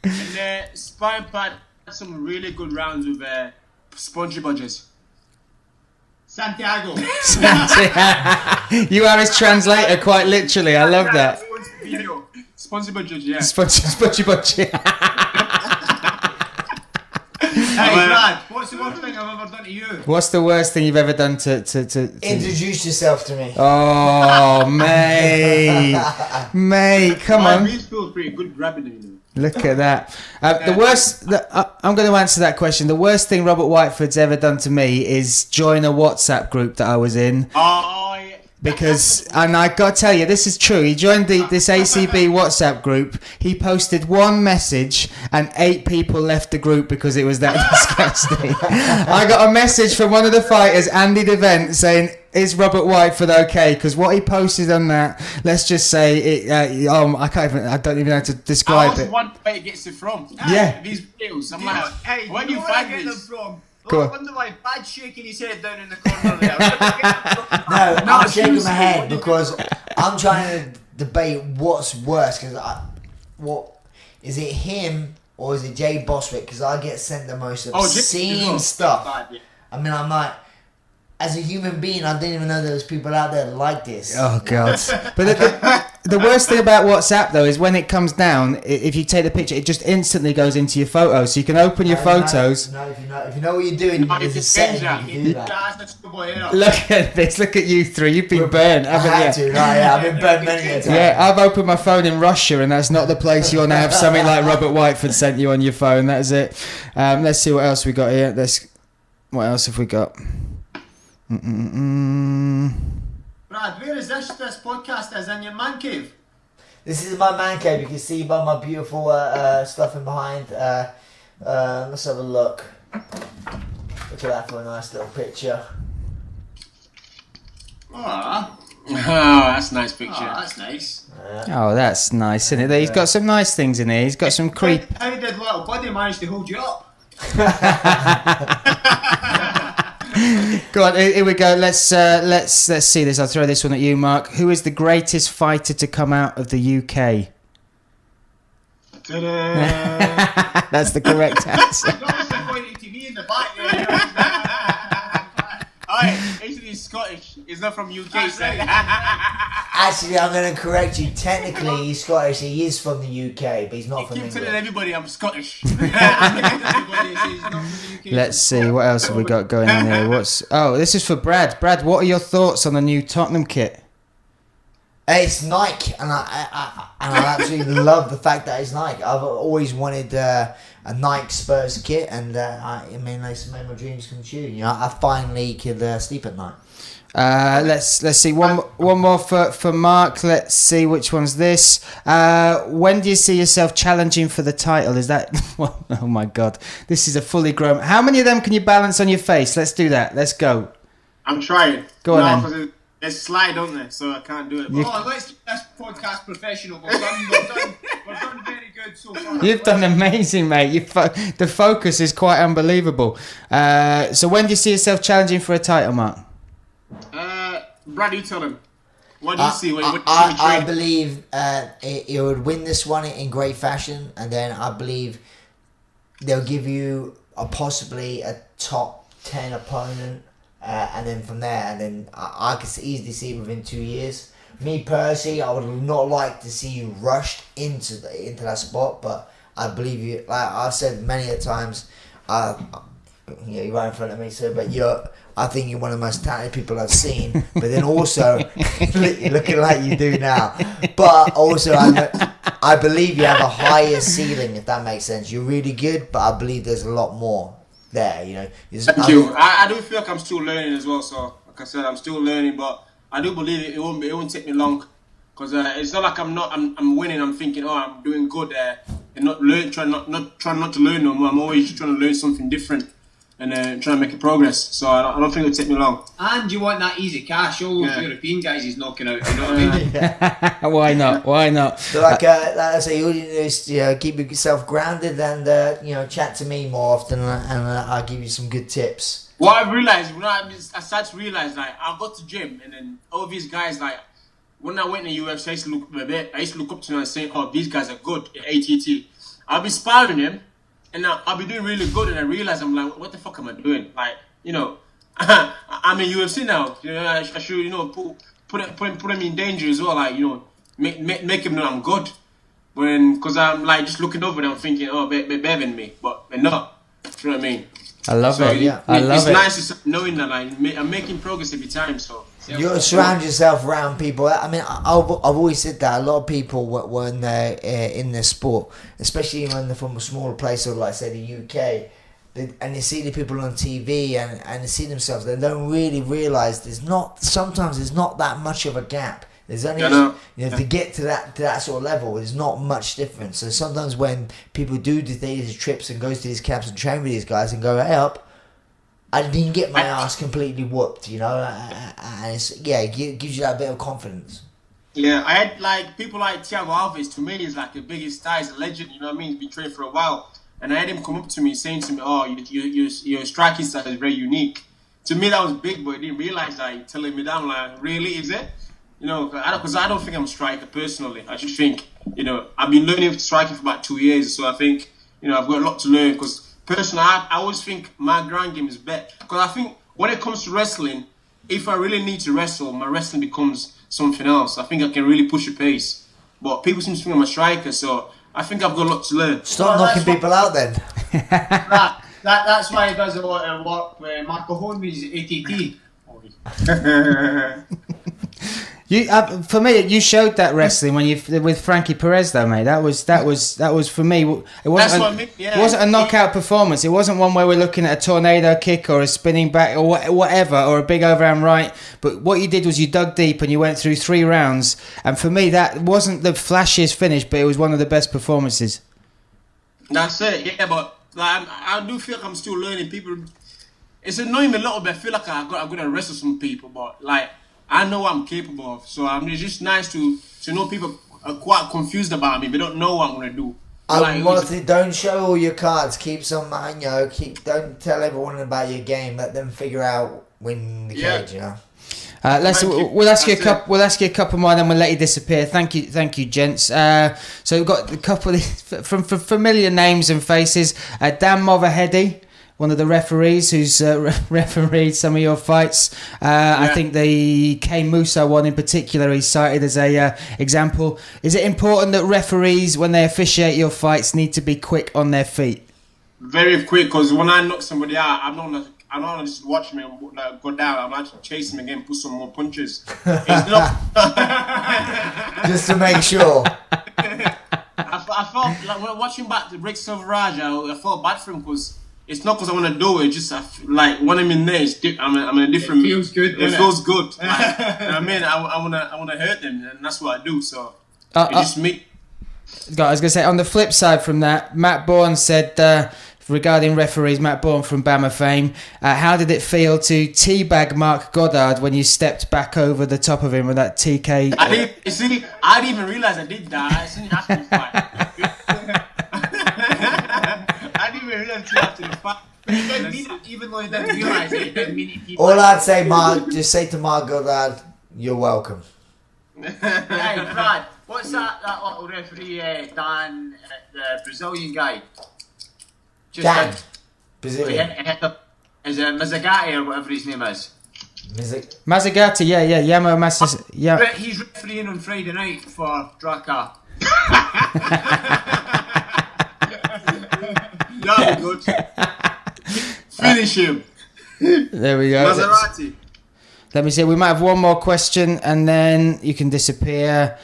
And sparring partner had some really good rounds with Spongy Budgers. Santiago. You are his translator, quite literally. I love that. Spongy Budgers, yeah. Spongy Budgie. Hey Brad, what's the worst thing I've ever done to you? What's the worst thing you've ever done to... Introduce yourself to me. Oh, mate, come on. These feels pretty good grabbing him. Look at that. The worst... I'm going to answer that question. The worst thing Robert Whiteford's ever done to me is join a WhatsApp group that I was in. Oh, yeah. Because, and I got to tell you, this is true. He joined this ACB WhatsApp group. He posted one message and 8 people left the group because it was that disgusting. I got a message from one of the fighters, Andy Devent, saying, "Is Robert Whiteford okay?" Because what he posted on that, let's just say, I don't even know how to describe it. One way it gets it from. Yeah. These videos. I'm like, hey, where do you find this? I wonder why Brad's shaking his head down in the corner there. No, I'm shaking my head because I'm trying to debate what's worse. Because what is it, him or is it Jay Boswick? Because I get sent the most obscene stuff. I mean, I'm like, as a human being, I didn't even know there was people out there like this. Oh God! But the worst thing about WhatsApp though is when it comes down, if you take the picture, it just instantly goes into your photos. So you can open your photos. No, if you know what you're doing, there's a setting you can do that. Look at this! Look at you three. You've been burnt, haven't you? I've been burnt many a time. Yeah, I've opened my phone in Russia, and that's not the place you want to have something like Robert Whiteford sent you on your phone. That's it. Let's see what else we got here. What else have we got? Brad, where is this podcast? Is in your man cave? This is my man cave. You can see by my beautiful stuff in behind. Let's have a look. Look at that for a nice little picture. Oh, that's a nice picture. Oh, that's nice. Oh, that's nice, isn't it? He's got some nice things in here. He's got some creep. How did little buddy manage to hold you up? Go on, here we go. Let's see this. I'll throw this one at you, Mark. Who is the greatest fighter to come out of the UK? That's the correct answer. TV in the back there. Actually, he's Scottish. He's not from UK. Actually, I'm going to correct you. Technically, he's Scottish. He is from the UK, but he's not from Keep England. telling everybody I'm Scottish. Let's see, what else have we got going on here? This is for Brad. Brad, what are your thoughts on the new Tottenham kit? It's Nike, and I absolutely love the fact that it's Nike. I've always wanted a Nike Spurs kit, and it's made my dreams come true. You know, I finally could sleep at night. Let's see one more for Mark. Let's see which one's this. When do you see yourself challenging for the title? Is that? Oh my God, this is a fully grown. How many of them can you balance on your face? Let's do that. Let's go. I'm trying. Go on then. There's slide, don't there? So I can't do it. Let's keep this podcast professional. We're done very good so far. You've done amazing, mate. The focus is quite unbelievable. So when do you see yourself challenging for a title, Mark? Brad, you tell him. What do you see? I believe it would win this one in great fashion, and then I believe they'll give you possibly a top 10 opponent, and then from there, and then I could easily see within 2 years. Me personally, I would not like to see you rushed into that spot, but I believe you. Like I've said many a times, you're right in front of me, sir. But I think you're one of the most talented people I've seen. But then also, you're looking like you do now. But also, I believe you have a higher ceiling, if that makes sense. You're really good, but I believe there's a lot more there. You know. Thank you. I do feel like I'm still learning as well. So, like I said, I'm still learning, but I do believe it won't take me long, because it's not like I'm winning. I'm thinking, oh, I'm doing good, and trying not to learn no more. I'm always trying to learn something different and trying to make a progress. So I don't think it'll take me long. And you want that easy cash? All those European guys he's knocking out. You know what I mean? Why not? Why not? So like I say, all you do is keep yourself grounded and chat to me more often, and I'll give you some good tips. What I've realized, when I started to realize, like, I got to gym, and then all these guys, like, when I went in the UFC, I used to look up to them and say, oh, these guys are good at ATT. I'll be sparring them, and I'll be doing really good, and I realize, I'm like, what the fuck am I doing? Like, I'm in UFC now. I should, put them in danger as well, like, make them know I'm good. Because I'm, like, just looking over them, thinking, oh, they're better than me, but they're not. You know what I mean? I love it. Yeah, I love it. It's nice knowing that I'm making progress every time. So you surround yourself around people. I mean, I've always said that a lot of people when they're in their sport, especially when they're from a smaller place or like say the UK, and they see the people on TV and they see themselves, they don't really realise sometimes there's not that much of a gap. There's only to get to that sort of level, there's not much difference. So sometimes when people do these trips and goes to these camps and train with these guys and go, hey up, I didn't get my ass completely whooped, and it gives you that bit of confidence. Yeah, I had like people like Thiago Alves. To me, is like the biggest star, he's a legend. You know what I mean? He's been training for a while, and I had him come up to me saying to me, "Oh, your striking style is very unique." To me, that was big, but I didn't realize that. Telling me that, I'm like, really, is it? Because I don't think I'm a striker personally. I just think, I've been learning striking for about 2 years, so I think, I've got a lot to learn. Because personally, I always think my ground game is better. Because I think when it comes to wrestling, if I really need to wrestle, my wrestling becomes something else. I think I can really push a pace. But people seem to think I'm a striker, so I think I've got a lot to learn. Stop knocking people out then. That's why he does a lot of work with Marco Hornby's ATT. For me, you showed that wrestling when with Frankie Perez, though, mate. That was for me. It wasn't. It wasn't a knockout performance. It wasn't one where we're looking at a tornado kick or a spinning back or whatever or a big overhand right. But what you did was you dug deep and you went through 3 rounds. And for me, that wasn't the flashiest finish, but it was one of the best performances. That's it. Yeah, but I do feel like I'm still learning. People, it's annoying me a little bit. I feel like I'm gonna wrestle some people, but like. I know what I'm capable of, so it's just nice to know people are quite confused about me. They don't know what I'm gonna do. Don't show all your cards. Keep some, don't tell everyone about your game. Let them figure out when the cage. We'll ask you a couple more, then we'll let you disappear. Thank you, gents. So we've got a couple of from familiar names and faces. Dan Moverheady, one of the referees who's refereed some of your fights. I think the K Musa one in particular he's cited as a example. Is it important that referees, when they officiate your fights, need to be quick on their feet? Very quick, because when I knock somebody out, I'm not gonna just watch me go down. I'm actually chasing him again, put some more punches. It's not just to make sure. I felt like when watching back the Rick Silverage, I felt bad for him because. It's not because I want to do it. Just like when I'm in there, I'm in a different. It feels good. It feels good. Like, I want to hurt them, and that's what I do. So it's just me. I was gonna say on the flip side from that, Matt Bourne said regarding referees. Matt Bourne from Bama fame. How did it feel to teabag Mark Goddard when you stepped back over the top of him with that TK? I didn't even realize I did that. I seen it after the fight. After the fight. Even though he didn't realise it, didn't mean it. All I'd say, Mark, just say to Mark Goddard, you're welcome. Hey, Brad, what's that little referee, Dan, the Brazilian guy? Dan, Brazilian. Is it Mizagatti or whatever his name is? Mazzagatti, Yamo Mazzagatti. Yeah. He's refereeing on Friday night for Draka. That'll be good. Finish him. There we go. Maserati. Let me see. We might have one more question, and then you can disappear.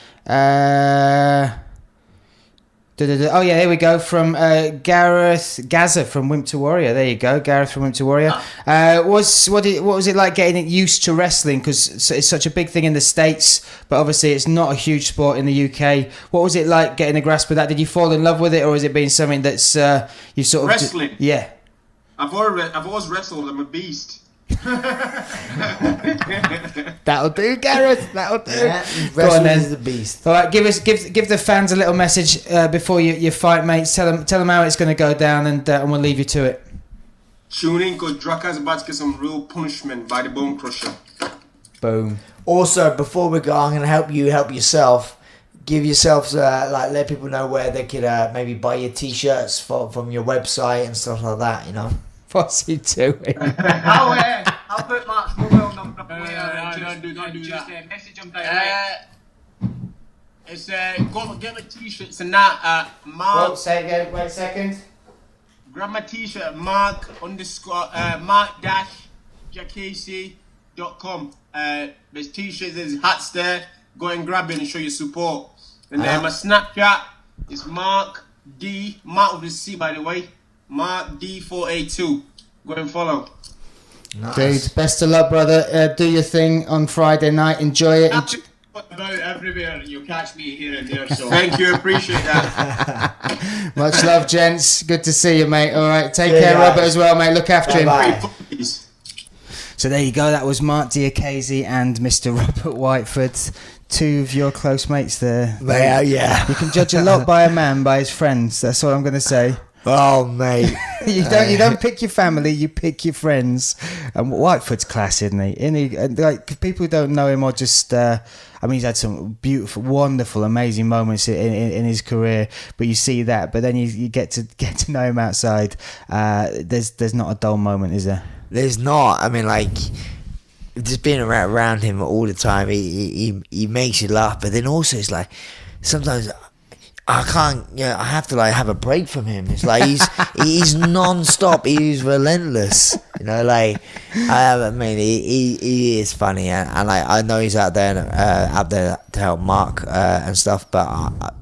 Oh yeah, here we go from Gareth Gaza from Wimpton Warrior. There you go, Gareth from Wimpton Warrior. What was it like getting used to wrestling? Because it's such a big thing in the States, but obviously it's not a huge sport in the UK. What was it like getting a grasp of that? Did you fall in love with it, or has it been something that's you sort of wrestling? Yeah, I've always wrestled. I'm a beast. That'll do, Gareth. That'll do. Yeah, Go on then. is the beast. All right, give the fans a little message before you fight, mates. Tell them how it's going to go down, and we'll leave you to it. Tune in, because Draka's about to get some real punishment by the Bone Crusher. Boom. Also, before we go, I'm going to help you help yourself. Give yourselves, let people know where they could maybe buy your t-shirts from your website and stuff like that, you know. What's he doing? I'll put Mark's mobile number up later and don't do just that. message him direct. It's get my t-shirts and that Mark. Say again. Wait a second. Grab my t-shirt at Marc_Diakiese.com. There's t-shirts, there's hats there. Go and grab it and show your support. And then my Snapchat is Mark with a C, by the way. Mark D482. Go and follow. Nice. Dude, best of luck, brother. Do your thing on Friday night. Enjoy it. About everywhere, you'll catch me here and there. So thank you, appreciate that. Much love, gents. Good to see you, mate. All right, take care, Robert, as well, mate. Look after him. So there you go. That was Marc Diakiese and Mr. Robert Whiteford, two of your close mates there. Yeah. You can judge a lot by a man by his friends. That's all I'm going to say. Oh, mate. You don't pick your family, you pick your friends. And Whiteford's class, isn't he? Like, people who don't know him or just he's had some beautiful, wonderful, amazing moments in his career, but you see that, but then you get to know him outside. There's not a dull moment, is there? There's not. I mean, like, just being around him all the time, he makes you laugh, but then also it's like sometimes I can't. I have to have a break from him. It's like he's non-stop. He's relentless. You know, like he is funny, and I know he's out there to help Mark and stuff. But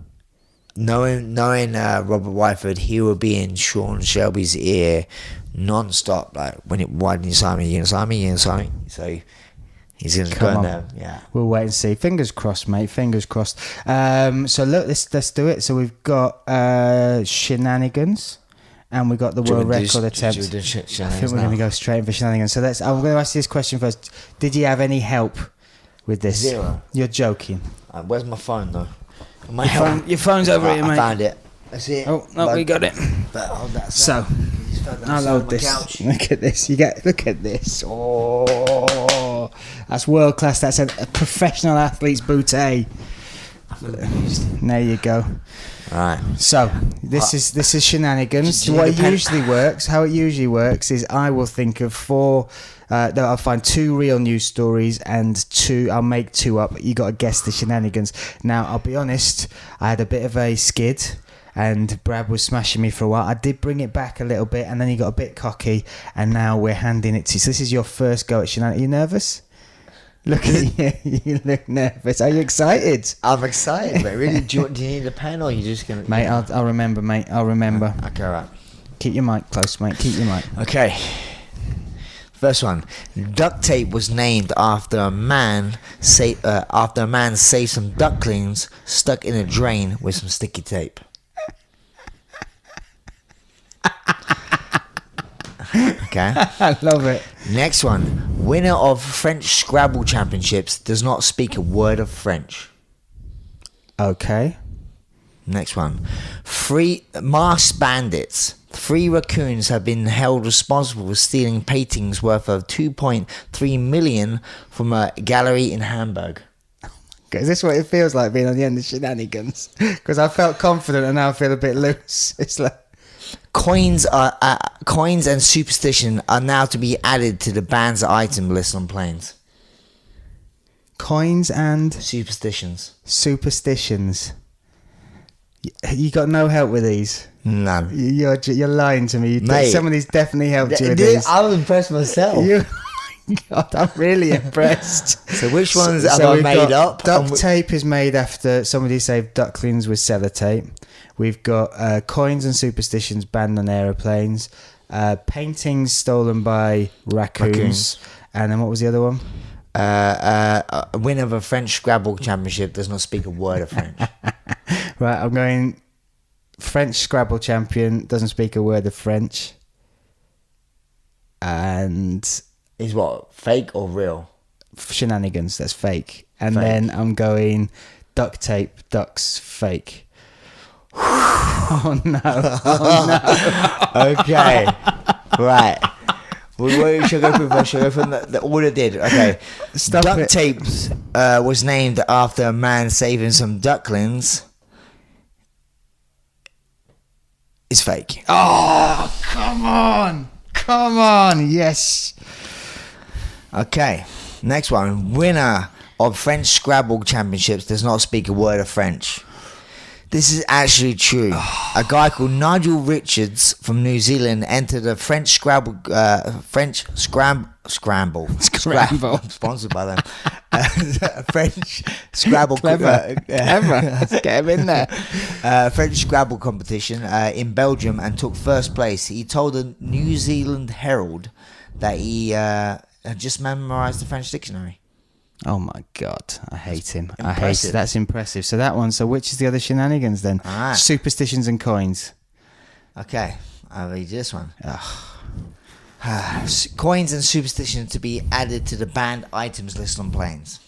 knowing Robert Whiteford, he will be in Sean Shelby's ear non-stop. Like, why didn't you sign me? You gonna sign me? You gonna sign me? So he's going to go in there. Yeah. We'll wait and see. Fingers crossed, mate. Fingers crossed. So look, let's do it. So we've got Shenanigans, and we've got the world record attempt. I think we're going to go straight in for Shenanigans. So I'm going to ask you this question first. Did you have any help with this? Zero. You're joking. Where's my phone though? Your phone's over here, mate. I found it. I see it. Oh no, we got it. But hold that. So I'll load this. Couch. Look at this. Look at this. Oh, that's world class. That's a professional athlete's bootay. There you go. All right. So this is Shenanigans. How it usually works is I will think of four. I'll find two real news stories and I'll make two up. You got to guess the Shenanigans. Now I'll be honest. I had a bit of a skid. And Brad was smashing me for a while. I did bring it back a little bit, and then he got a bit cocky, and now we're handing it to you. So this is your first go at Shenanigans. Are you nervous? Look at you. You look nervous. Are you excited? I'm excited, but really, do you need a pen, or are you just going to... Mate, I'll remember, mate. I'll remember. Okay, right. Keep your mic close, mate. Keep your mic. Okay. First one. Duct tape was named after a man saved some ducklings stuck in a drain with some sticky tape. Okay. I love it. Next one. Winner of French Scrabble Championships does not speak a word of French. Okay. Next one. 3 masked bandits. 3 raccoons have been held responsible for stealing paintings worth of 2.3 million from a gallery in Hamburg. Is this what it feels like being on the end of Shenanigans? Because I felt confident and now I feel a bit loose. It's like... Coins and superstition are now to be added to the band's item list on planes. Coins and Superstitions. superstitions. You got no help with these. None. You're lying to me. Mate. Somebody's definitely helped you with these. I was impressed myself. God, I'm really impressed. So which ones have I we've made got up? Duct tape is made after somebody saved ducklings with sellotape. We've got coins and superstitions banned on aeroplanes. Paintings stolen by raccoons. And then what was the other one? A winner of a French Scrabble championship does not speak a word of French. Right, I'm going French Scrabble champion, doesn't speak a word of French. And Is what, fake or real? Shenanigans, that's fake. And Fake. then I'm going duct tape, ducks, fake. Oh no. Okay. Right. What should I go through first? Should I go from the order did? Okay. Stop Duct it. tape was named after a man saving some ducklings. It's fake. Oh, come on. Come on. Yes. Okay. Next one. Winner of French Scrabble championships does not speak a word of French. This is actually true. A guy called Nigel Richards from New Zealand entered a French Scrabble, Scramble, sponsored by them. French Scrabble, Clever. Let's get him in there. French Scrabble competition in Belgium and took first place. He told the New Zealand Herald that he had just memorised the French dictionary. Oh my God, I hate him. I hate Impressive. it. That's impressive. So that one. So which is the other shenanigans then? Alright. Superstitions and coins. Okay, I'll read this one. Coins and superstition to be added to the banned items list on planes.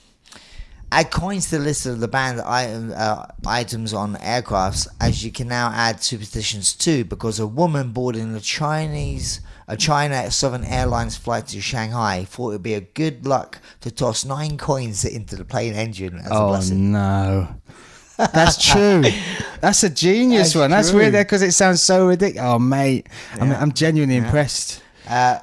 Add coins to the list of the banned items on aircrafts, as you can now add superstitions too, because a woman boarding a China Southern Airlines flight to Shanghai thought it would be a good luck to toss 9 coins into the plane engine as a Oh blessing. no. That's true. That's a genius That's one. That's true. weird because it sounds so ridiculous. Oh mate, I'm genuinely impressed.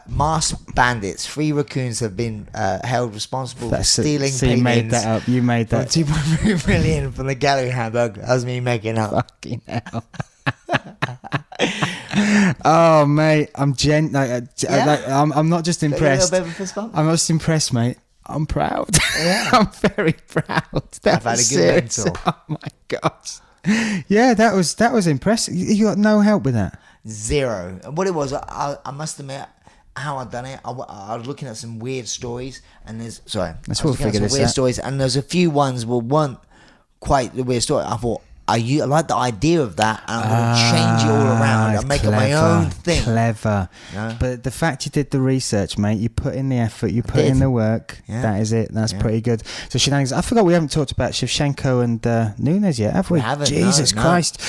Masked bandits. 3 raccoons have been held responsible for stealing So you made paintings that up. You made from that. 2.3 million from the gallery Hamburg. That was me making up. Fucking hell. Oh mate, I'm I'm not just impressed. A little bit of a fist bump? I'm just impressed, mate. I'm proud. Yeah. I'm very proud. That I've had was a good serious. mentor. Oh my gosh. Yeah, that was impressive. You got no help with that. 0. And what it was, I must admit, how I done it. I was looking at some weird stories, and Let's I all was looking at figure some this weird out. stories, and there's a few ones weren't quite the weird story. I thought, I like the idea of that, and I'm going to change it all around and make it my own thing. Clever. No? But the fact you did the research, mate, you put in the effort, you put in the work. Yeah. That is it. That's pretty good. So Shenanigans. I forgot we haven't talked about Shevchenko and Nunes yet, have we? We haven't, Jesus no. Christ.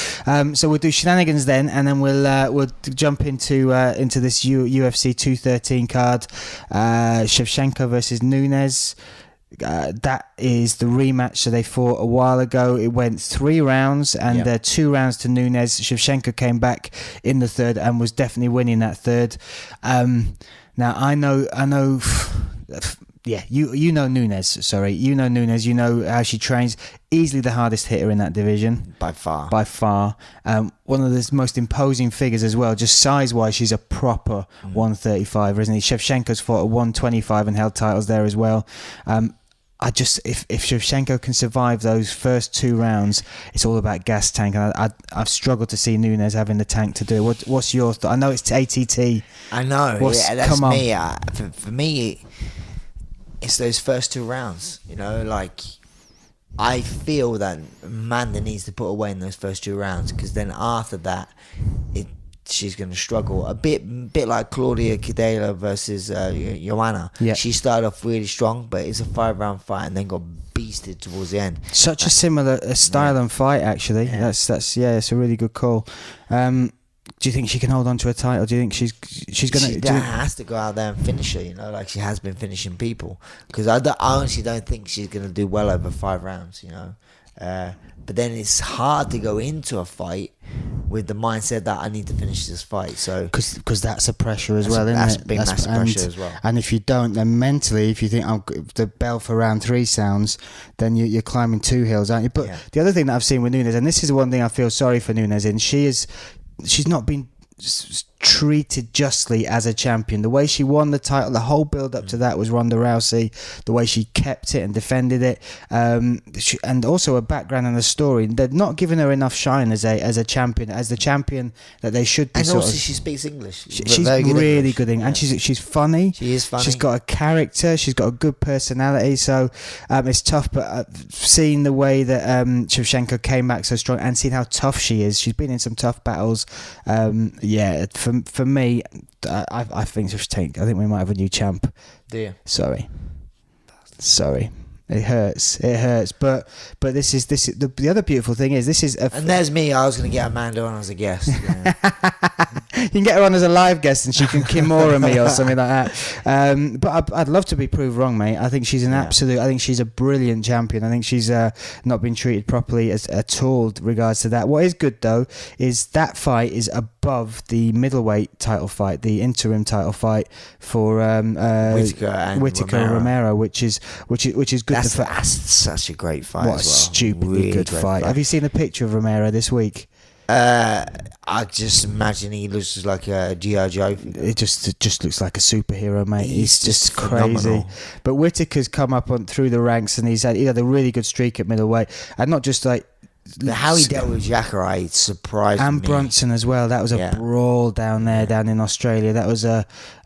So we'll do Shenanigans then, and then we'll jump into this UFC 213 card. Shevchenko versus Nunes. That is the rematch. So they fought a while ago. It went 3 rounds, and 2 rounds to Nunes. Shevchenko came back in the third and was definitely winning that third. Now I know. Yeah, you know Nunes. Sorry, you know Nunes. You know how she trains. Easily the hardest hitter in that division. By far. One of the most imposing figures as well. Just size-wise, she's a proper 135, isn't he? Shevchenko's fought at 125 and held titles there as well. If Shevchenko can survive those first 2 rounds, it's all about gas tank. And I've struggled to see Nunes having the tank to do it. What's your thought? I know it's ATT. I know. What's- That's come on. me. For me, it's those first 2 rounds. You know, like, I feel that Amanda needs to put away in those first 2 rounds, because then after that, she's going to struggle a bit like Claudia Cadela versus Joanna. Yeah. She started off really strong, but it's a 5-round fight and then got beasted towards the end. Such a similar style and fight, actually. Yeah. That's it's a really good call. Do you think she can hold on to a title? Do you think she's gonna? She has to go out there and finish her, you know, like she has been finishing people. Because I honestly don't think she's going to do well over 5 rounds, you know. But then it's hard to go into a fight with the mindset that I need to finish this fight. So because that's a pressure as well, isn't that's it? big, massive pressure as well. And if you don't, then mentally, if you think the bell for round 3 sounds, then you're climbing 2 hills, aren't you? But the other thing that I've seen with Nunes, and this is the one thing I feel sorry for Nunes in, she's not been treated justly as a champion. The way she won the title, the whole build up to that was Ronda Rousey, the way she kept it and defended it, and also a background and a story. They're not giving her enough shine as a champion, as the champion that they should be. And also she speaks English. She's really good English. And she's funny. She is funny. She's got a character. She's got a good personality. So it's tough, but seeing the way that Shevchenko came back so strong and seeing how tough she is, she's been in some tough battles. For me, I think Shevchenko. I think we might have a new champ. Do you? Sorry. It hurts. But this is the other beautiful thing is this is and there's me. I was going to get Amanda on as a guest. Yeah. You can get her on as a live guest and she can Kimura me or something like that. But I'd love to be proved wrong, mate. I think she's an absolute. I think she's a brilliant champion. I think she's not been treated properly at all regards to that. What is good though is that fight is above the middleweight title fight, the interim title fight for Whittaker and Romero, which is good. That's such a great fight. What as a well. stupidly Really good fight. Have you seen a picture of Romero this week? I just imagine he looks just like a G.I. Joe. It just looks like a superhero, mate. He's just phenomenal. crazy. But Whittaker's come up through the ranks and he had a really good streak at middleweight, and not just like. How he dealt with Jacare surprised me. And Brunson as well. That was a brawl down there, down in Australia. That was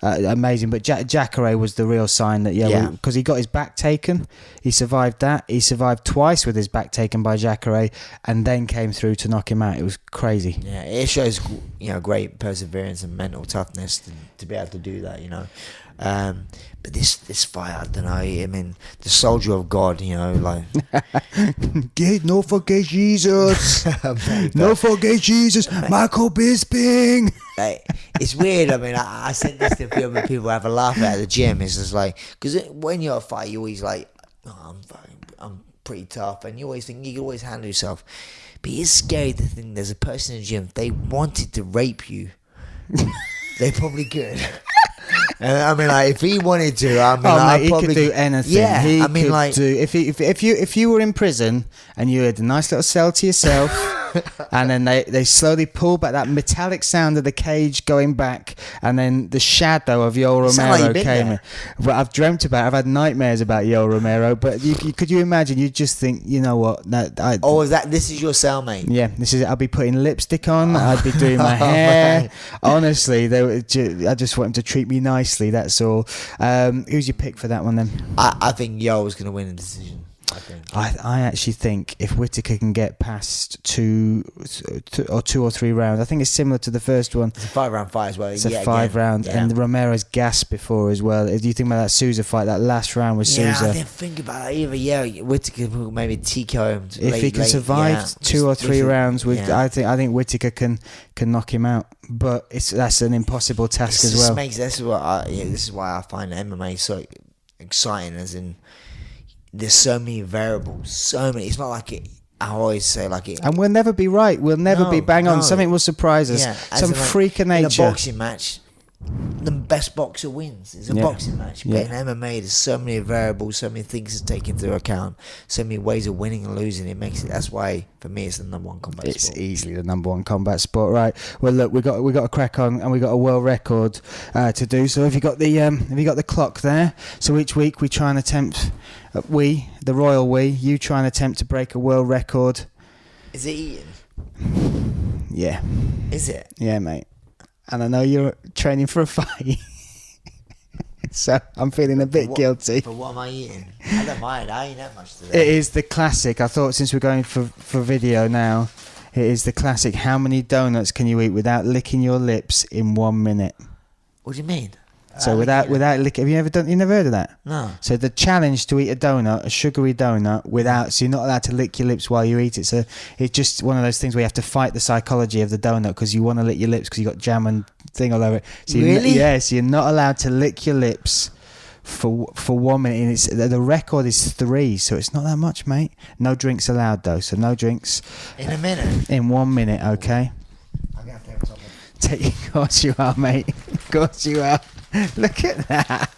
amazing. But Jacare was the real sign that, because he got his back taken. He survived that. He survived twice with his back taken by Jacare and then came through to knock him out. It was crazy. Yeah, it shows great perseverance and mental toughness to be able to do that, But this fight, I don't know. I mean, the soldier of God, like no forget Jesus, no forget Jesus, Michael Bisping. It's weird. I mean, I said this to a few other people. Have a laugh at the gym. It's just like because when you're a fight, you always like, I'm pretty tough, and you always think you can always handle yourself. But it's scary to think there's a person in the gym. If they wanted to rape you, they probably could. And I mean, like, if he wanted to, mate, he could do anything. Yeah, he I mean, could like, do if you were in prison and you had a nice little cell to yourself, and then they slowly pull back that metallic sound of the cage going back, and then the shadow of Yoel Romero came in. But I've dreamt about it. I've had nightmares about Yoel Romero. But could you imagine? You just think, you know what? This is your cellmate? Yeah, this is it. I'd be putting lipstick on. I'd be doing my hair. Right. Honestly, I just want him to treat me nicely. That's all. Who's your pick for that one then? I think Yoel was going to win the decision. I actually think if Whittaker can get past two or three rounds, I think it's similar to the first one. It's a 5-round fight as well. It's a 5-round, and Romero's gassed before as well. Do you think about that Souza fight? That last round with Souza. Yeah, I didn't think about it either. Whittaker maybe TKO him. If he can survive 2 or 3 rounds, I think Whittaker can knock him out. But that's an impossible task as well. This is why I find MMA so exciting. As in, there's so many variables, so many. It's not like it. I always say like it. And we'll never be right. We'll never be bang on. Something will surprise us. Yeah, some freak of nature. In a boxing match, the best boxer wins. It's a boxing match. But in MMA, there's so many variables, so many things to take into account, so many ways of winning and losing. That's why, for me, it's the number one combat sport. It's easily the number one combat sport, right? Well, look, we got a crack on, and we got a world record to do. So, have you got the clock there? So each week we try and attempt, the royal we, you try and attempt to break a world record. Is it eating? Yeah. Is it? Yeah, mate. And I know you're training for a fight. So I'm feeling a bit guilty. But what am I eating? I don't mind. I ain't that much today. It is the classic. I thought since we're going for video now, it is the classic. How many donuts can you eat without licking your lips in 1 minute? What do you mean? So without licking, have you never heard of that? No. So the challenge to eat a donut, a sugary donut, so you're not allowed to lick your lips while you eat it. So it's just one of those things where you have to fight the psychology of the donut because you want to lick your lips because you got jam and thing all over it. So really? So you're not allowed to lick your lips for 1 minute. And the record is 3, so it's not that much, mate. No drinks allowed though. So no drinks in a minute. In 1 minute, okay. Of course you are, mate. Of course you are. Look at that.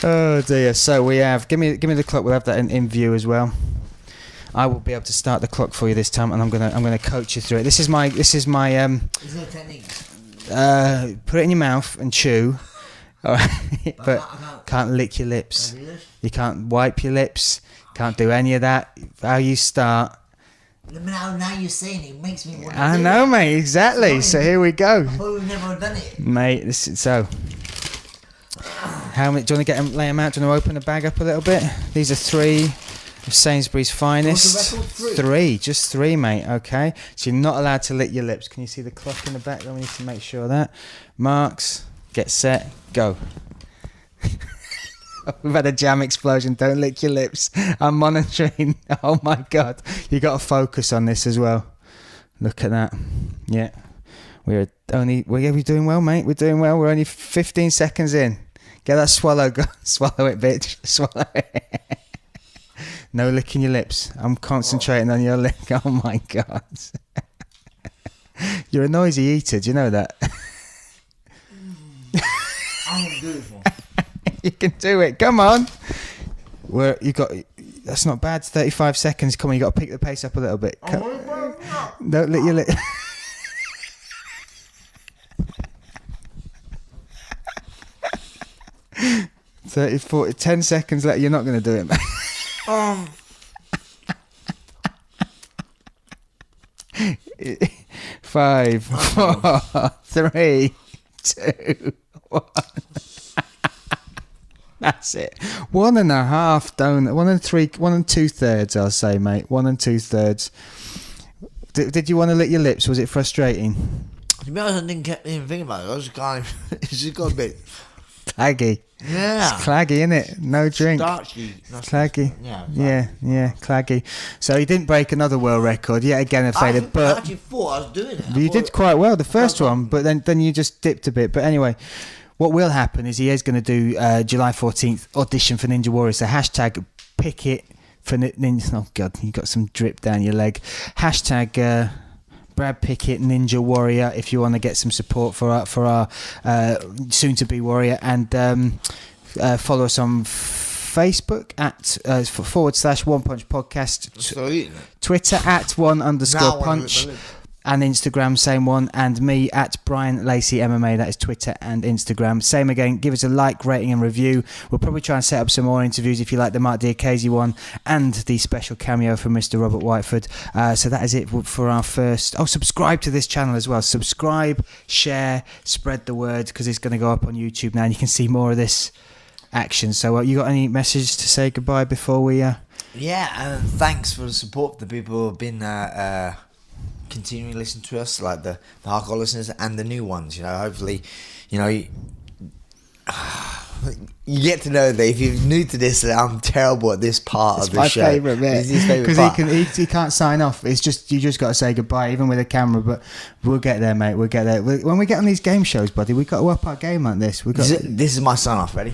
Oh dear. So we have. Give me the clock. We'll have that in view as well. I will be able to start the clock for you this time, and I'm gonna coach you through it. This is my. Is there a technique? Put it in your mouth and chew. All right. But can't lick your lips. You can't wipe your lips. Can't do any of that. How you start. Now you're saying it makes me want to I know, mate. Exactly. So here we go. I thought we've never done it. Mate, this is so. How many? Do you want to lay them out? Do you want to open the bag up a little bit? These are 3 of Sainsbury's finest. What's the record? 3, just 3, mate. Okay. So you're not allowed to lick your lips. Can you see the clock in the back? We need to make sure of that. Marks, get set, go. We've had a jam explosion. Don't lick your lips. I'm monitoring. Oh my God. You got to focus on this as well. Look at that. Yeah. We're doing well, mate. We're doing well. We're only 15 seconds in. Get that swallow. Go. Swallow it, bitch. Swallow it. No licking your lips. I'm concentrating on your lick. Oh my God. You're a noisy eater. Do you know that? I'm beautiful. You can do it. Come on. That's not bad. 35 seconds. Come on, you got to pick the pace up a little bit. Don't lick your lip. 30, 40, 10 seconds later. You're not going to do it, man. 5, 4, 3, 2, 1. That's it. 1.5 donut. 1 2/3. I'll say, mate. 1 2/3. Did you want to lick your lips? Was it frustrating? To be honest, I didn't even think about it. I was it's just got a bit claggy. Yeah. It's claggy, innit? No drink. Starchy. Claggy. Yeah. Yeah, claggy. So he didn't break another world record yet again. I actually thought I was doing it. You did quite well the first one, but then you just dipped a bit. But anyway, what will happen is he is going to do July 14th audition for Ninja Warrior. So hashtag Pickett for Ninja. Oh God, you got some drip down your leg. Hashtag Brad Pickett Ninja Warrior if you want to get some support for our soon to be Warrior, and follow us on Facebook at /One Punch Podcast, Twitter at @1_punch. And Instagram, same one, and me at Bryan Lacey MMA. That is Twitter and Instagram. Same again. Give us a like, rating, and review. We'll probably try and set up some more interviews if you like the Marc Diakiese one and the special cameo from Mr. Robert Whiteford. So that is it for our first. Oh, subscribe to this channel as well. Subscribe, share, spread the word, because it's going to go up on YouTube now, and you can see more of this action. So, you got any message to say goodbye before we? Yeah, and thanks for the support. The people who have been continuing to listen to us, like the hardcore listeners and the new ones. Hopefully, you get to know that if you're new to this, I'm terrible at this part of the show. It's my favourite bit, because he can't sign off. It's just you just got to say goodbye, even with a camera. But we'll get there, mate. We'll get there. When we get on these game shows, buddy, we got to up our game like this. This is my sign off. Ready?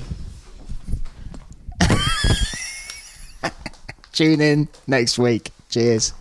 Tune in next week. Cheers.